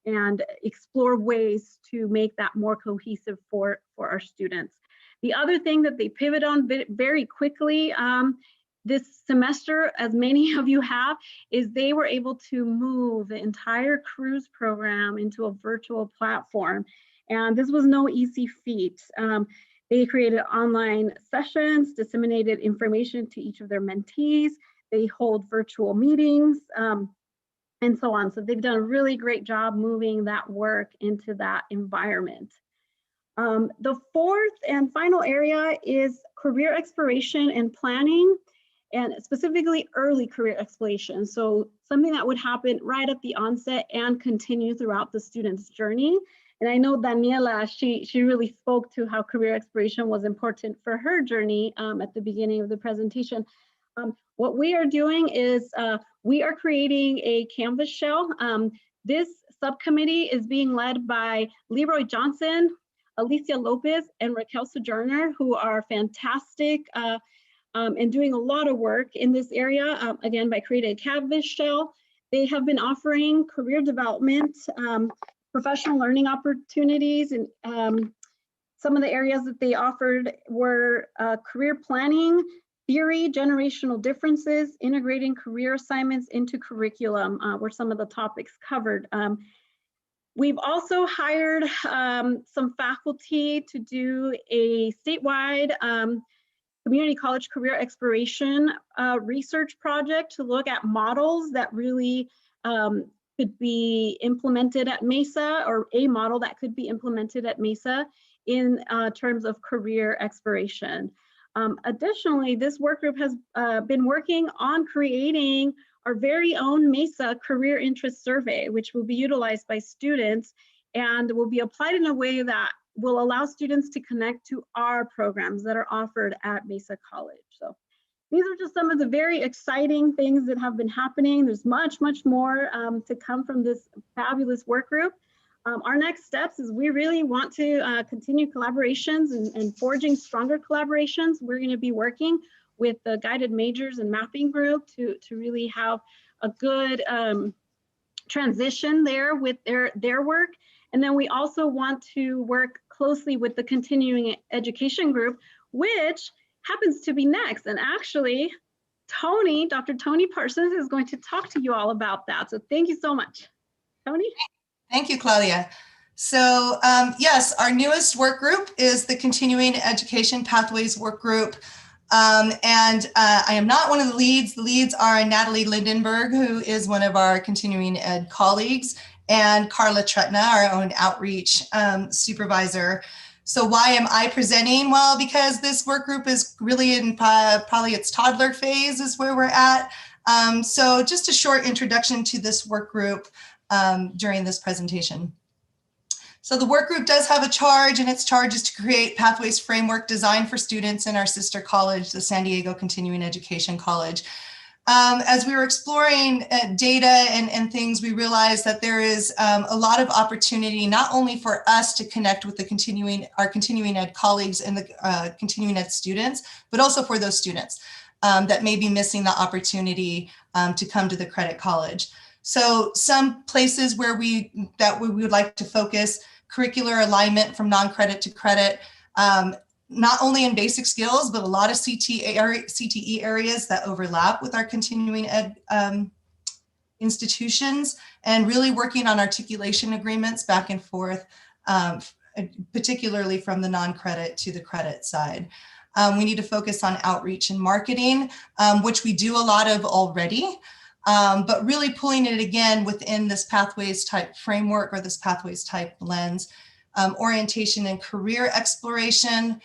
and explore ways to make that more cohesive for our students. The other thing that they pivot on very quickly this semester, as many of you have, is they were able to move the entire cruise program into a virtual platform. And this was no easy feat. They created online sessions, disseminated information to each of their mentees. They hold virtual meetings, and so on. So they've done a really great job moving that work into that environment. The fourth and final area is career exploration and planning, and specifically early career exploration. So something that would happen right at the onset and continue throughout the student's journey. And I know Daniela, she really spoke to how career exploration was important for her journey at the beginning of the presentation. What we are doing is we are creating a Canvas shell. This subcommittee is being led by Leroy Johnson, Alicia Lopez, and Raquel Sojourner, who are fantastic and doing a lot of work in this area, again, by creating a Canvas shell. They have been offering career development, professional learning opportunities, and some of the areas that they offered were career planning, theory, generational differences, integrating career assignments into curriculum were some of the topics covered. We've also hired some faculty to do a statewide community college career exploration research project to look at models that really could be implemented at Mesa, or a model that could be implemented at Mesa in terms of career exploration. Additionally, this work group has been working on creating our very own Mesa Career Interest Survey, which will be utilized by students and will be applied in a way that will allow students to connect to our programs that are offered at Mesa College. So these are just some of the very exciting things that have been happening. There's much, much more to come from this fabulous work group. Our next steps is we really want to continue collaborations and forging stronger collaborations. We're going to be working with the guided majors and mapping group to really have a good transition there with their work. And then we also want to work closely with the continuing education group, which happens to be next. And actually, Dr. Toni Parsons is going to talk to you all about that. So thank you so much. Toni? Thank you, Claudia. So yes, our newest work group is the Continuing Education Pathways Work Group. I am not one of the leads. The leads are Natalie Lindenberg, who is one of our continuing ed colleagues, and Carla Tretna, our own outreach supervisor. So why am I presenting? Well, because this work group is really in probably its toddler phase is where we're at. So just a short introduction to this work group during this presentation. So the work group does have a charge, and its charge is to create pathways framework designed for students in our sister college, the San Diego Continuing Education College. As we were exploring data and things, we realized that there is a lot of opportunity, not only for us to connect with our continuing ed colleagues and the continuing ed students, but also for those students that may be missing the opportunity to come to the credit college. So some places where we would like to focus: curricular alignment from non-credit to credit, not only in basic skills, but a lot of CTE areas that overlap with our continuing ed institutions, and really working on articulation agreements back and forth, particularly from the non-credit to the credit side. We need to focus on outreach and marketing, which we do a lot of already. But really pulling it again within this pathways type framework or this pathways type lens, orientation and career exploration,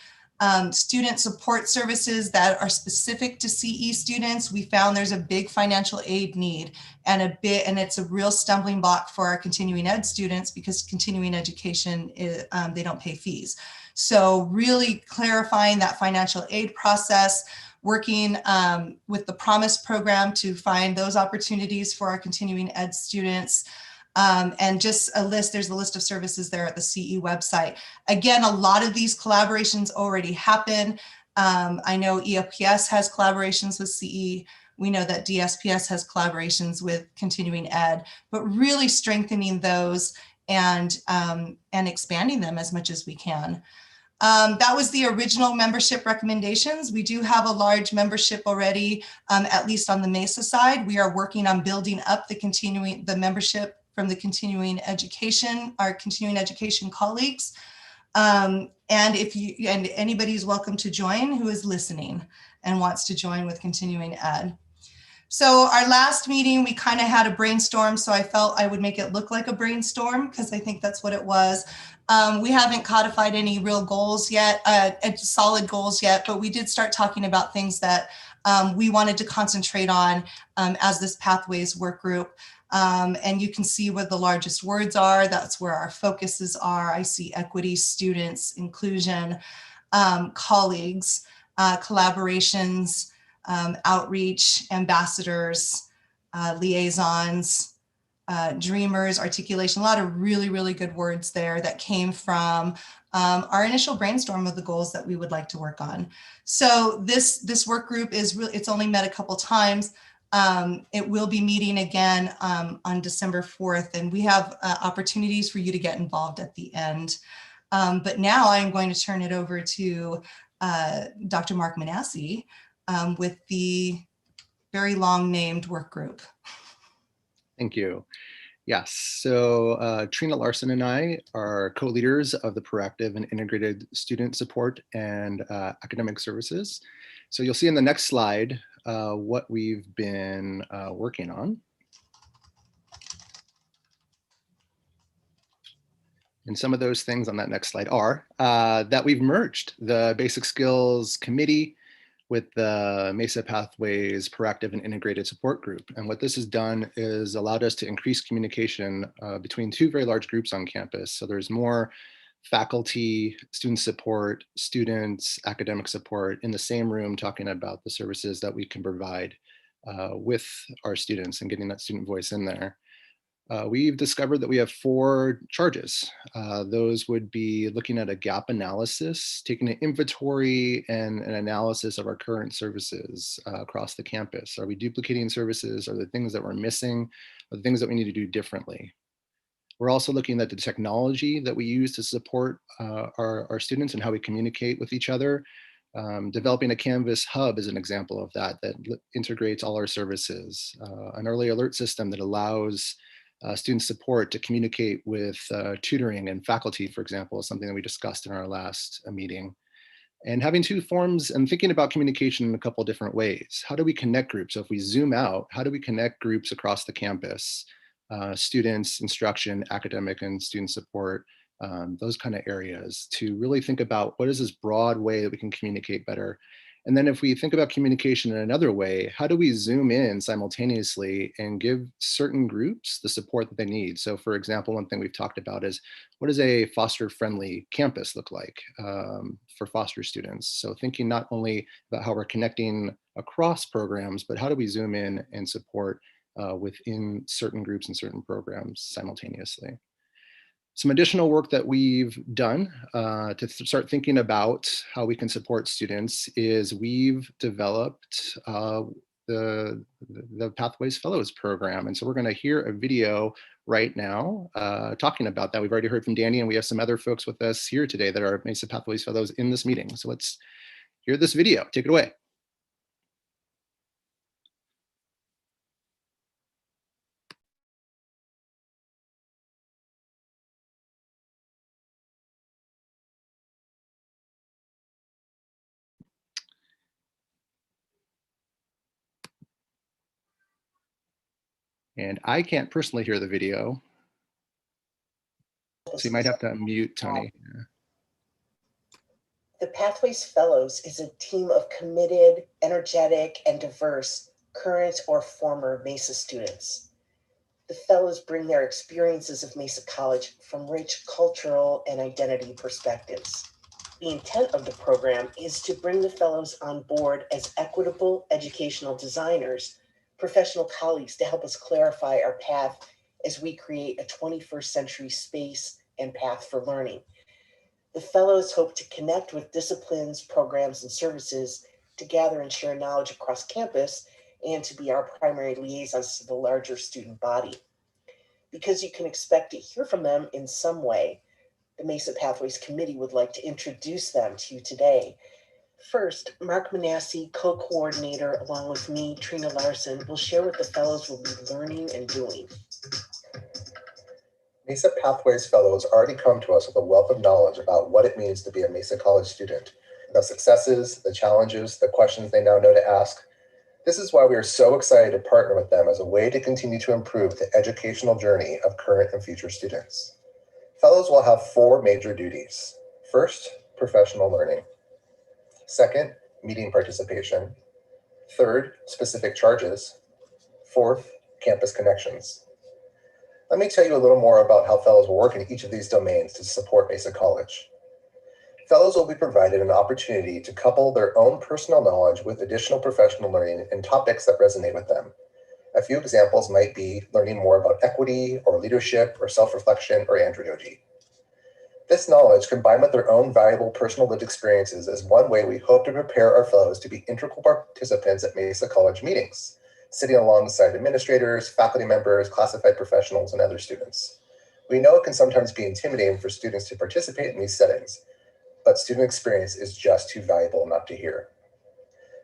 student support services that are specific to CE students. We found there's a big financial aid need and it's a real stumbling block for our continuing ed students because continuing education, they don't pay fees. So really clarifying that financial aid process, working with the Promise program to find those opportunities for our continuing ed students. And just there's a list of services there at the CE website. Again, a lot of these collaborations already happen. I know EOPS has collaborations with CE. We know that DSPS has collaborations with continuing ed, but really strengthening those and expanding them as much as we can. That was the original membership recommendations. We do have a large membership already, at least on the Mesa side. We are working on building up the membership from the continuing education, our continuing education colleagues. And anybody's welcome to join who is listening and wants to join with continuing ed. So our last meeting, we kind of had a brainstorm. So I felt I would make it look like a brainstorm because I think that's what it was. We haven't codified any real goals yet, solid goals yet, but we did start talking about things that we wanted to concentrate on as this Pathways work group. And you can see where the largest words are. That's where our focuses are. I see equity, students, inclusion, colleagues, collaborations, outreach, ambassadors, liaisons, dreamers, articulation, a lot of really, really good words there that came from our initial brainstorm of the goals that we would like to work on. So this work group is really, it's only met a couple times. It will be meeting again on December 4th, and we have opportunities for you to get involved at the end. But now I'm going to turn it over to Dr. Mark Manassi with the very long named work group. Thank you. Yes, so Trina Larson and I are co-leaders of the Proactive and Integrated Student Support and Academic Services. So you'll see in the next slide what we've been working on. And some of those things on that next slide are that we've merged the Basic Skills Committee with the Mesa Pathways Proactive and Integrated Support Group. And what this has done is allowed us to increase communication between two very large groups on campus. So there's more faculty, student support, students, academic support in the same room talking about the services that we can provide with our students and getting that student voice in there. We've discovered that we have 4 charges. Those would be looking at a gap analysis, taking an inventory and an analysis of our current services across the campus. Are we duplicating services? Are there things that we're missing? Are there things that we need to do differently? We're also looking at the technology that we use to support our students and how we communicate with each other. Developing a Canvas hub is an example of that integrates all our services. An early alert system that allows student support to communicate with tutoring and faculty, for example, is something that we discussed in our last meeting. And having 2 forms and thinking about communication in a couple different ways. How do we connect groups? So if we zoom out, how do we connect groups across the campus? Students, instruction, academic and student support, those kind of areas, to really think about what is this broad way that we can communicate better. And then if we think about communication in another way, how do we zoom in simultaneously and give certain groups the support that they need? So for example, one thing we've talked about is, what does a foster-friendly campus look like for foster students? So thinking not only about how we're connecting across programs, but how do we zoom in and support within certain groups and certain programs simultaneously. Some additional work that we've done to start thinking about how we can support students is we've developed the Pathways Fellows program. And so we're going to hear a video right now talking about that. We've already heard from Danny, and we have some other folks with us here today that are Mesa Pathways Fellows in this meeting. So let's hear this video. Take it away. And I can't personally hear the video, so you might have to unmute, Toni. The Pathways Fellows is a team of committed, energetic, and diverse current or former Mesa students. The Fellows bring their experiences of Mesa College from rich cultural and identity perspectives. The intent of the program is to bring the Fellows on board as equitable educational designers, professional colleagues to help us clarify our path as we create a 21st century space and path for learning. The Fellows hope to connect with disciplines, programs, and services to gather and share knowledge across campus and to be our primary liaisons to the larger student body. Because you can expect to hear from them in some way, the Mesa Pathways Committee would like to introduce them to you today. First, Mark Manassi, co-coordinator, along with me, Trina Larson, will share what the Fellows will be learning and doing. Mesa Pathways Fellows already come to us with a wealth of knowledge about what it means to be a Mesa College student, the successes, the challenges, the questions they now know to ask. This is why we are so excited to partner with them as a way to continue to improve the educational journey of current and future students. Fellows will have 4 major duties. First, professional learning. Second, meeting participation. Third, specific charges. Fourth, campus connections. Let me tell you a little more about how Fellows will work in each of these domains to support Mesa College. Fellows will be provided an opportunity to couple their own personal knowledge with additional professional learning in topics that resonate with them. A few examples might be learning more about equity or leadership or self-reflection or andragogy. This knowledge, combined with their own valuable personal lived experiences, is one way we hope to prepare our fellows to be integral participants at Mesa College meetings, sitting alongside administrators, faculty members, classified professionals, and other students. We know it can sometimes be intimidating for students to participate in these settings, but student experience is just too valuable not to hear.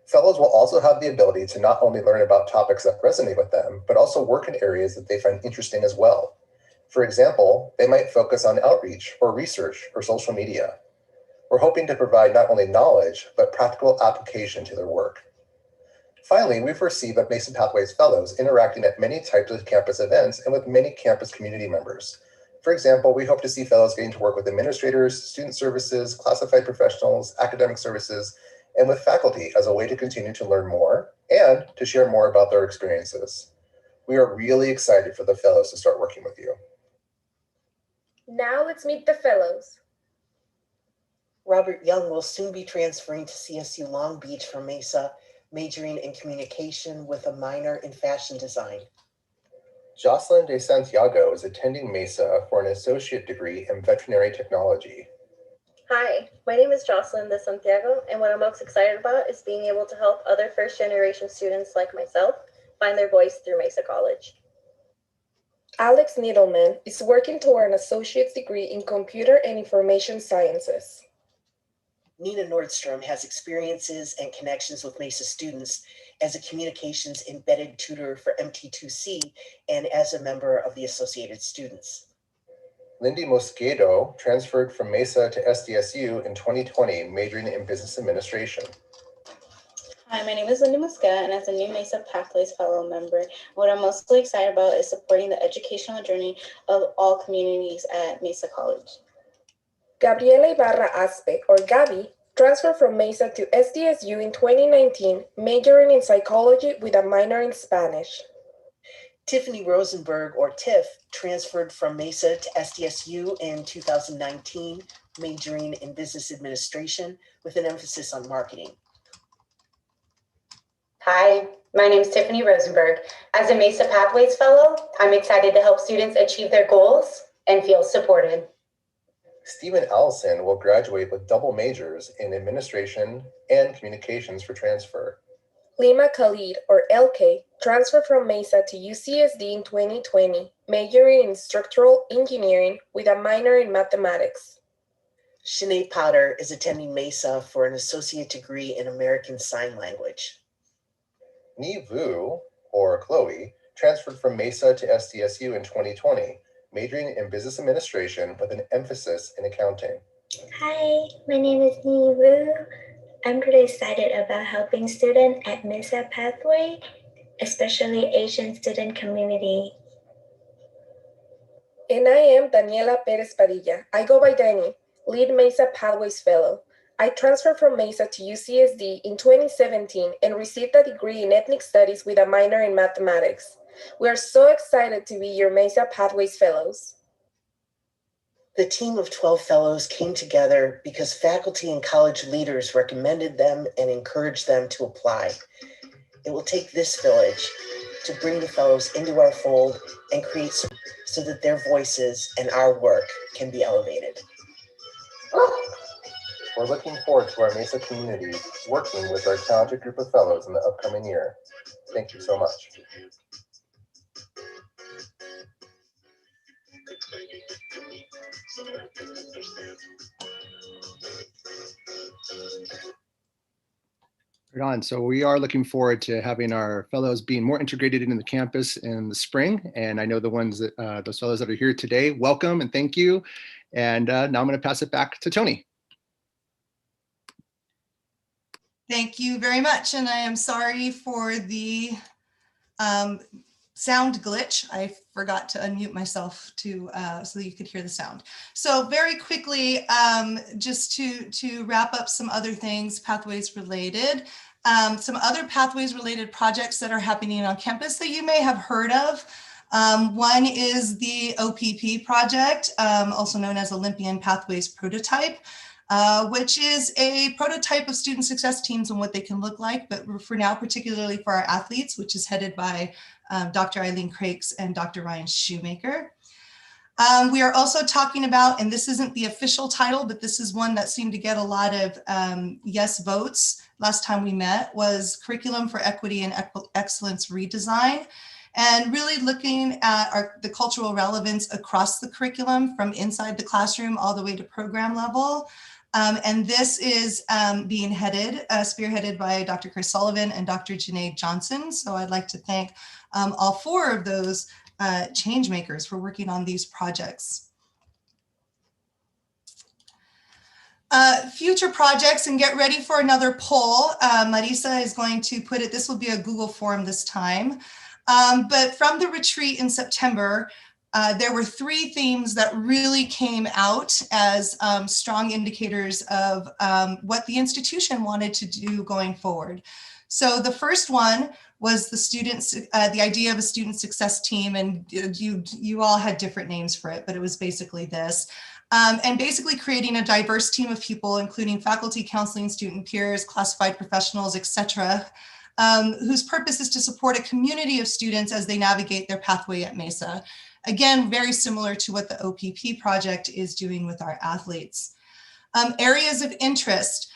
Fellows will also have the ability to not only learn about topics that resonate with them, but also work in areas that they find interesting as well. For example, they might focus on outreach or research or social media. We're hoping to provide not only knowledge, but practical application to their work. Finally, we foresee the Mesa Pathways Fellows interacting at many types of campus events and with many campus community members. For example, we hope to see fellows getting to work with administrators, student services, classified professionals, academic services, and with faculty as a way to continue to learn more and to share more about their experiences. We are really excited for the fellows to start working with you. Now let's meet the fellows. Robert Young will soon be transferring to CSU Long Beach from Mesa, majoring in communication with a minor in fashion design. Jocelyn de Santiago is attending Mesa for an associate degree in veterinary technology. Hi, my name is Jocelyn de Santiago, and what I'm most excited about is being able to help other first-generation students like myself find their voice through Mesa College. Alex Needleman is working toward an associate's degree in computer and information sciences. Nina Nordstrom has experiences and connections with Mesa students as a communications embedded tutor for MT2C and as a member of the Associated Students. Lindy Mosquedo transferred from Mesa to SDSU in 2020, majoring in business administration. Hi, my name is Lindy Mosqueda, and as a new Mesa Pathways Fellow member, what I'm mostly excited about is supporting the educational journey of all communities at Mesa College. Gabriela Ibarra Aspe, or Gabi, transferred from Mesa to SDSU in 2019, majoring in psychology with a minor in Spanish. Tiffany Rosenberg, or Tiff, transferred from Mesa to SDSU in 2019, majoring in business administration with an emphasis on marketing. Hi, my name is Tiffany Rosenberg. As a Mesa Pathways Fellow, I'm excited to help students achieve their goals and feel supported. Stephen Allison will graduate with double majors in administration and communications for transfer. Lima Khalid, or LK, transferred from Mesa to UCSD in 2020, majoring in structural engineering with a minor in mathematics. Shanae Potter is attending Mesa for an associate degree in American Sign Language. Ni Vu, or Chloe, transferred from Mesa to SDSU in 2020, majoring in business administration with an emphasis in accounting. Hi, my name is Ni Vu. I'm pretty excited about helping students at Mesa Pathway, especially Asian student community. And I am Daniela Perez Padilla. I go by Dani, lead Mesa Pathways Fellow. I transferred from Mesa to UCSD in 2017 and received a degree in ethnic studies with a minor in mathematics. We are so excited to be your Mesa Pathways Fellows. The team of 12 fellows came together because faculty and college leaders recommended them and encouraged them to apply. It will take this village to bring the fellows into our fold and create so that their voices and our work can be elevated. We're looking forward to our Mesa community working with our talented group of fellows in the upcoming year. Thank you so much. Right on. So we are looking forward to having our fellows being more integrated into the campus in the spring. And I know the ones that those fellows that are here today, welcome and thank you. And now I'm going to pass it back to Toni. Thank you very much. And I am sorry for the sound glitch. I forgot to unmute myself to so that you could hear the sound. So very quickly, just to wrap up some other things Pathways related, some other Pathways related projects that are happening on campus that you may have heard of. One is the OPP project, also known as Olympian Pathways Prototype, which is a prototype of student success teams and what they can look like, but for now, particularly for our athletes, which is headed by Dr. Eileen Crakes and Dr. Ryan Shoemaker. We are also talking about, and this isn't the official title, but this is one that seemed to get a lot of yes votes last time we met, was Curriculum for Equity and Excellence Redesign, and really looking at the cultural relevance across the curriculum from inside the classroom all the way to program level. And this is being spearheaded by Dr. Chris Sullivan and Dr. Janae Johnson. So I'd like to thank all four of those change makers for working on these projects. Future projects, and get ready for another poll. Marisa is going to put it, this will be a Google form this time. But from the retreat in September, there were three themes that really came out as strong indicators of what the institution wanted to do going forward. So the first one was the idea of a student success team, and you all had different names for it, but it was basically this. and basically creating a diverse team of people, including faculty, counseling, student peers, classified professionals, etc., whose purpose is to support a community of students as they navigate their pathway at Mesa. Again, very similar to what the OPP project is doing with our athletes. Areas of interest,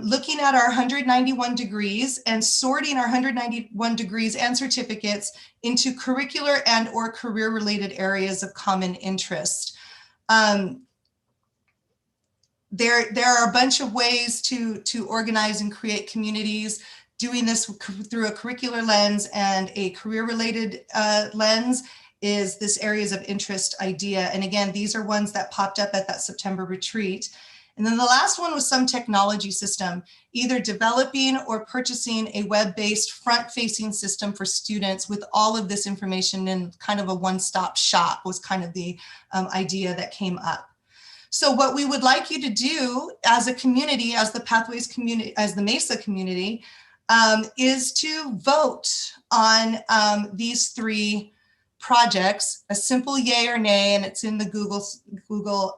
looking at our 191 degrees and sorting our 191 degrees and certificates into curricular and or career-related areas of common interest. There are a bunch of ways to organize and create communities. Doing this through a curricular lens and a career-related lens is this areas of interest idea. And again, these are ones that popped up at that September retreat. And then the last one was some technology system, either developing or purchasing a web-based front-facing system for students with all of this information in kind of a one-stop shop was kind of the idea that came up. So what we would like you to do as a community, as the Pathways community, as the Mesa community, is to vote on these 3 projects, a simple yay or nay, and it's in the Google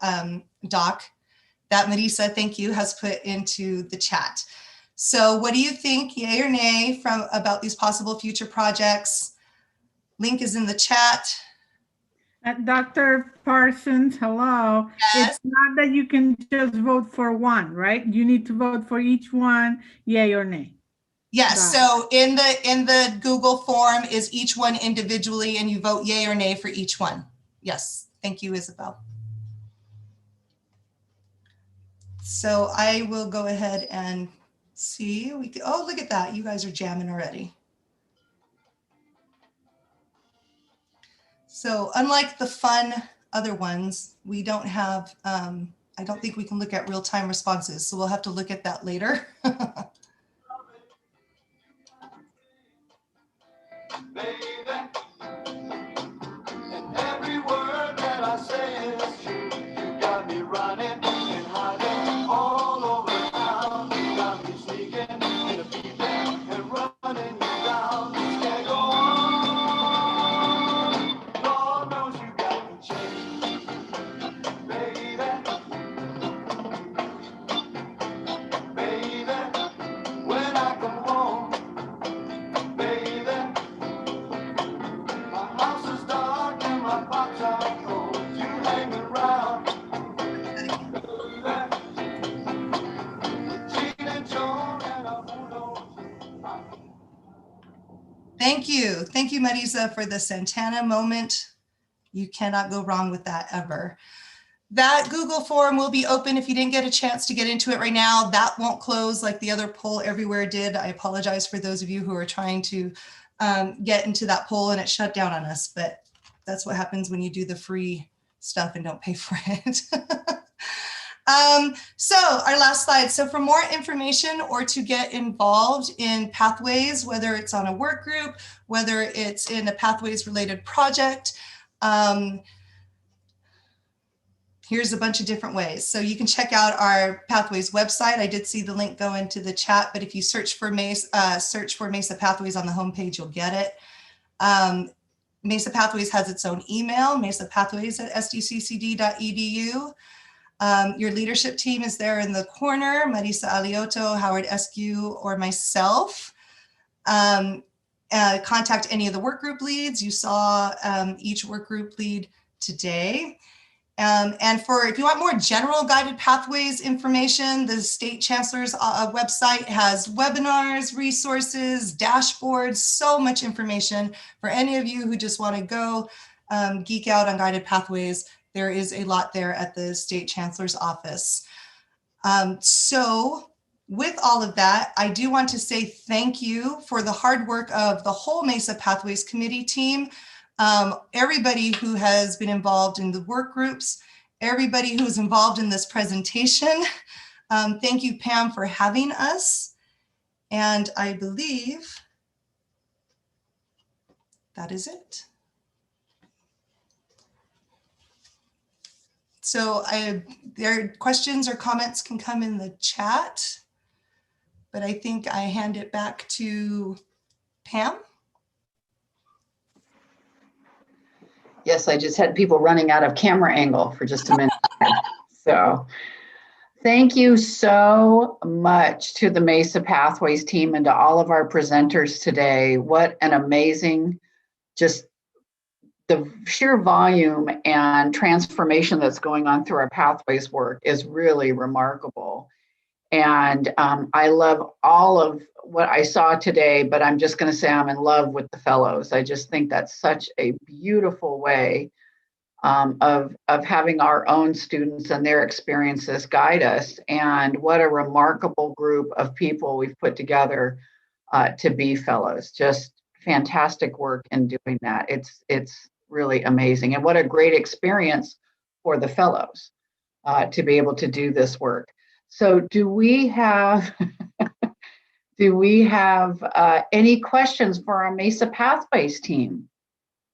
Doc that Marisa, thank you, has put into the chat. So what do you think, yay or nay, about these possible future projects? Link is in the chat. Dr. Parsons, hello. Yes. It's not that you can just vote for one, right? You need to vote for each one, yay or nay. Yes, so in the Google form is each one individually and you vote yay or nay for each one. Yes, thank you, Isabel. So I will go ahead and see. Oh, look at that. You guys are jamming already. So unlike the fun other ones, we don't have, I don't think we can look at real-time responses. So we'll have to look at that later. Thank you, Marisa, for the Santana moment. You cannot go wrong with that ever. That Google form will be open if you didn't get a chance to get into it right now. That won't close like the other poll everywhere did. I apologize for those of you who are trying to get into that poll and it shut down on us, but that's what happens when you do the free stuff and don't pay for it. So our last slide. So for more information or to get involved in Pathways, whether it's on a work group, whether it's in a Pathways related project, here's a bunch of different ways. So you can check out our Pathways website. I did see the link go into the chat, but if you search for Mesa Pathways on the homepage, you'll get it. Mesa Pathways has its own email, mesapathways@sdccd.edu. Your leadership team is there in the corner, Marisa Alioto, Howard Eskew, or myself. Contact any of the work group leads. You saw each work group lead today. And if you want more general guided pathways information, the State Chancellor's website has webinars, resources, dashboards, so much information for any of you who just want to go geek out on guided pathways. There is a lot there at the State Chancellor's office. So with all of that, I do want to say thank you for the hard work of the whole Mesa Pathways Committee team, everybody who has been involved in the work groups, everybody who is involved in this presentation. Thank you, Pam, for having us. And I believe that is it. So their questions or comments can come in the chat, but I think I hand it back to Pam. Yes, I just had people running out of camera angle for just a minute. So thank you so much to the Mesa Pathways team and to all of our presenters today. What an amazing, just the sheer volume and transformation that's going on through our Pathways work is really remarkable. And I love all of what I saw today, but I'm just going to say I'm in love with the fellows. I just think that's such a beautiful way of having our own students and their experiences guide us. And what a remarkable group of people we've put together to be fellows. Just fantastic work in doing that. It's really amazing. And what a great experience for the fellows to be able to do this work. So do we have any questions for our Mesa Pathways team?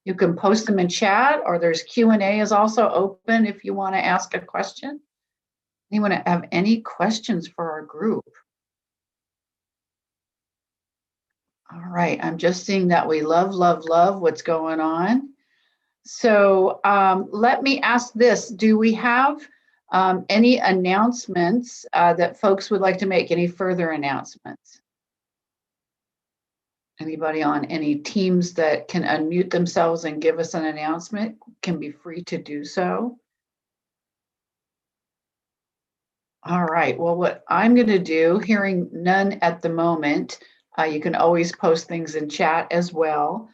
You can post them in chat, or there's Q&A is also open if you want to ask a question. Anyone have any questions for our group? All right, I'm just seeing that we love what's going on. So let me ask this. Do we have any announcements that folks would like to make? Any further announcements? Anybody on any teams that can unmute themselves and give us an announcement can be free to do so. All right, well, what I'm going to do, hearing none at the moment, you can always post things in chat as well.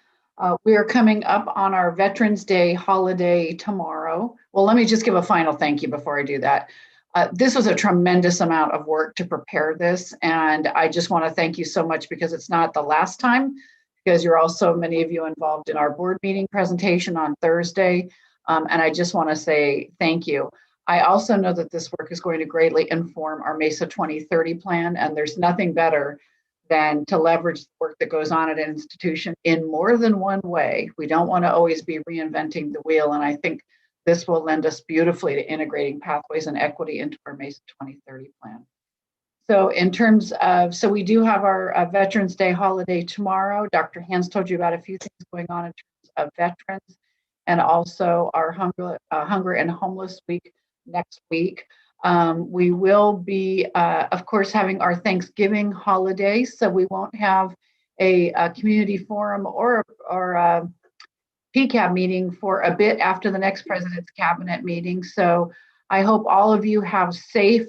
We are coming up on our Veterans Day holiday tomorrow. Well, let me just give a final thank you before I do that. This was a tremendous amount of work to prepare this, and I just want to thank you so much because it's not the last time, because you're also, many of you, involved in our board meeting presentation on Thursday, and I just want to say thank you. I also know that this work is going to greatly inform our Mesa 2030 plan, and there's nothing better than to leverage the work that goes on at an institution in more than one way. We don't want to always be reinventing the wheel, and I think this will lend us beautifully to integrating pathways and equity into our Mesa 2030 plan. So in terms of, so we do have our Veterans Day holiday tomorrow. Dr. Hans told you about a few things going on in terms of veterans, and also our Hunger and Homeless Week next week. We will be, of course, having our Thanksgiving holiday, so we won't have a community forum or PCAB meeting for a bit after the next President's Cabinet meeting. So I hope all of you have safe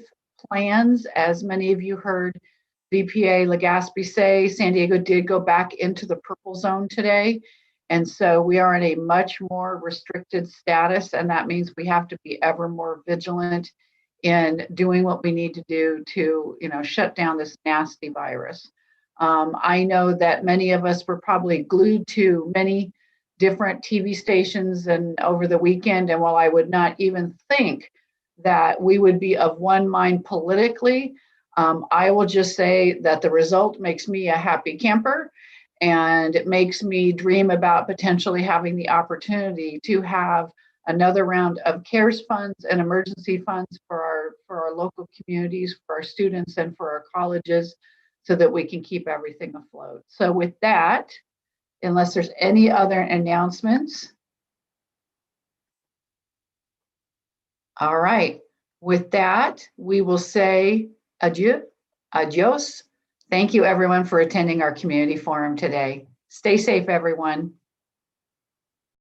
plans. As many of you heard VPA Legaspi say, San Diego did go back into the purple zone today. And so we are in a much more restricted status, and that means we have to be ever more vigilant in doing what we need to do to, shut down this nasty virus. I know that many of us were probably glued to many different TV stations and over the weekend, and while I would not even think that we would be of one mind politically, I will just say that the result makes me a happy camper, and it makes me dream about potentially having the opportunity to have another round of CARES funds and emergency funds for our local communities, for our students, and for our colleges, so that we can keep everything afloat. So with that, unless there's any other announcements. All right, with that, we will say adieu, adios. Thank you everyone for attending our community forum today. Stay safe, everyone.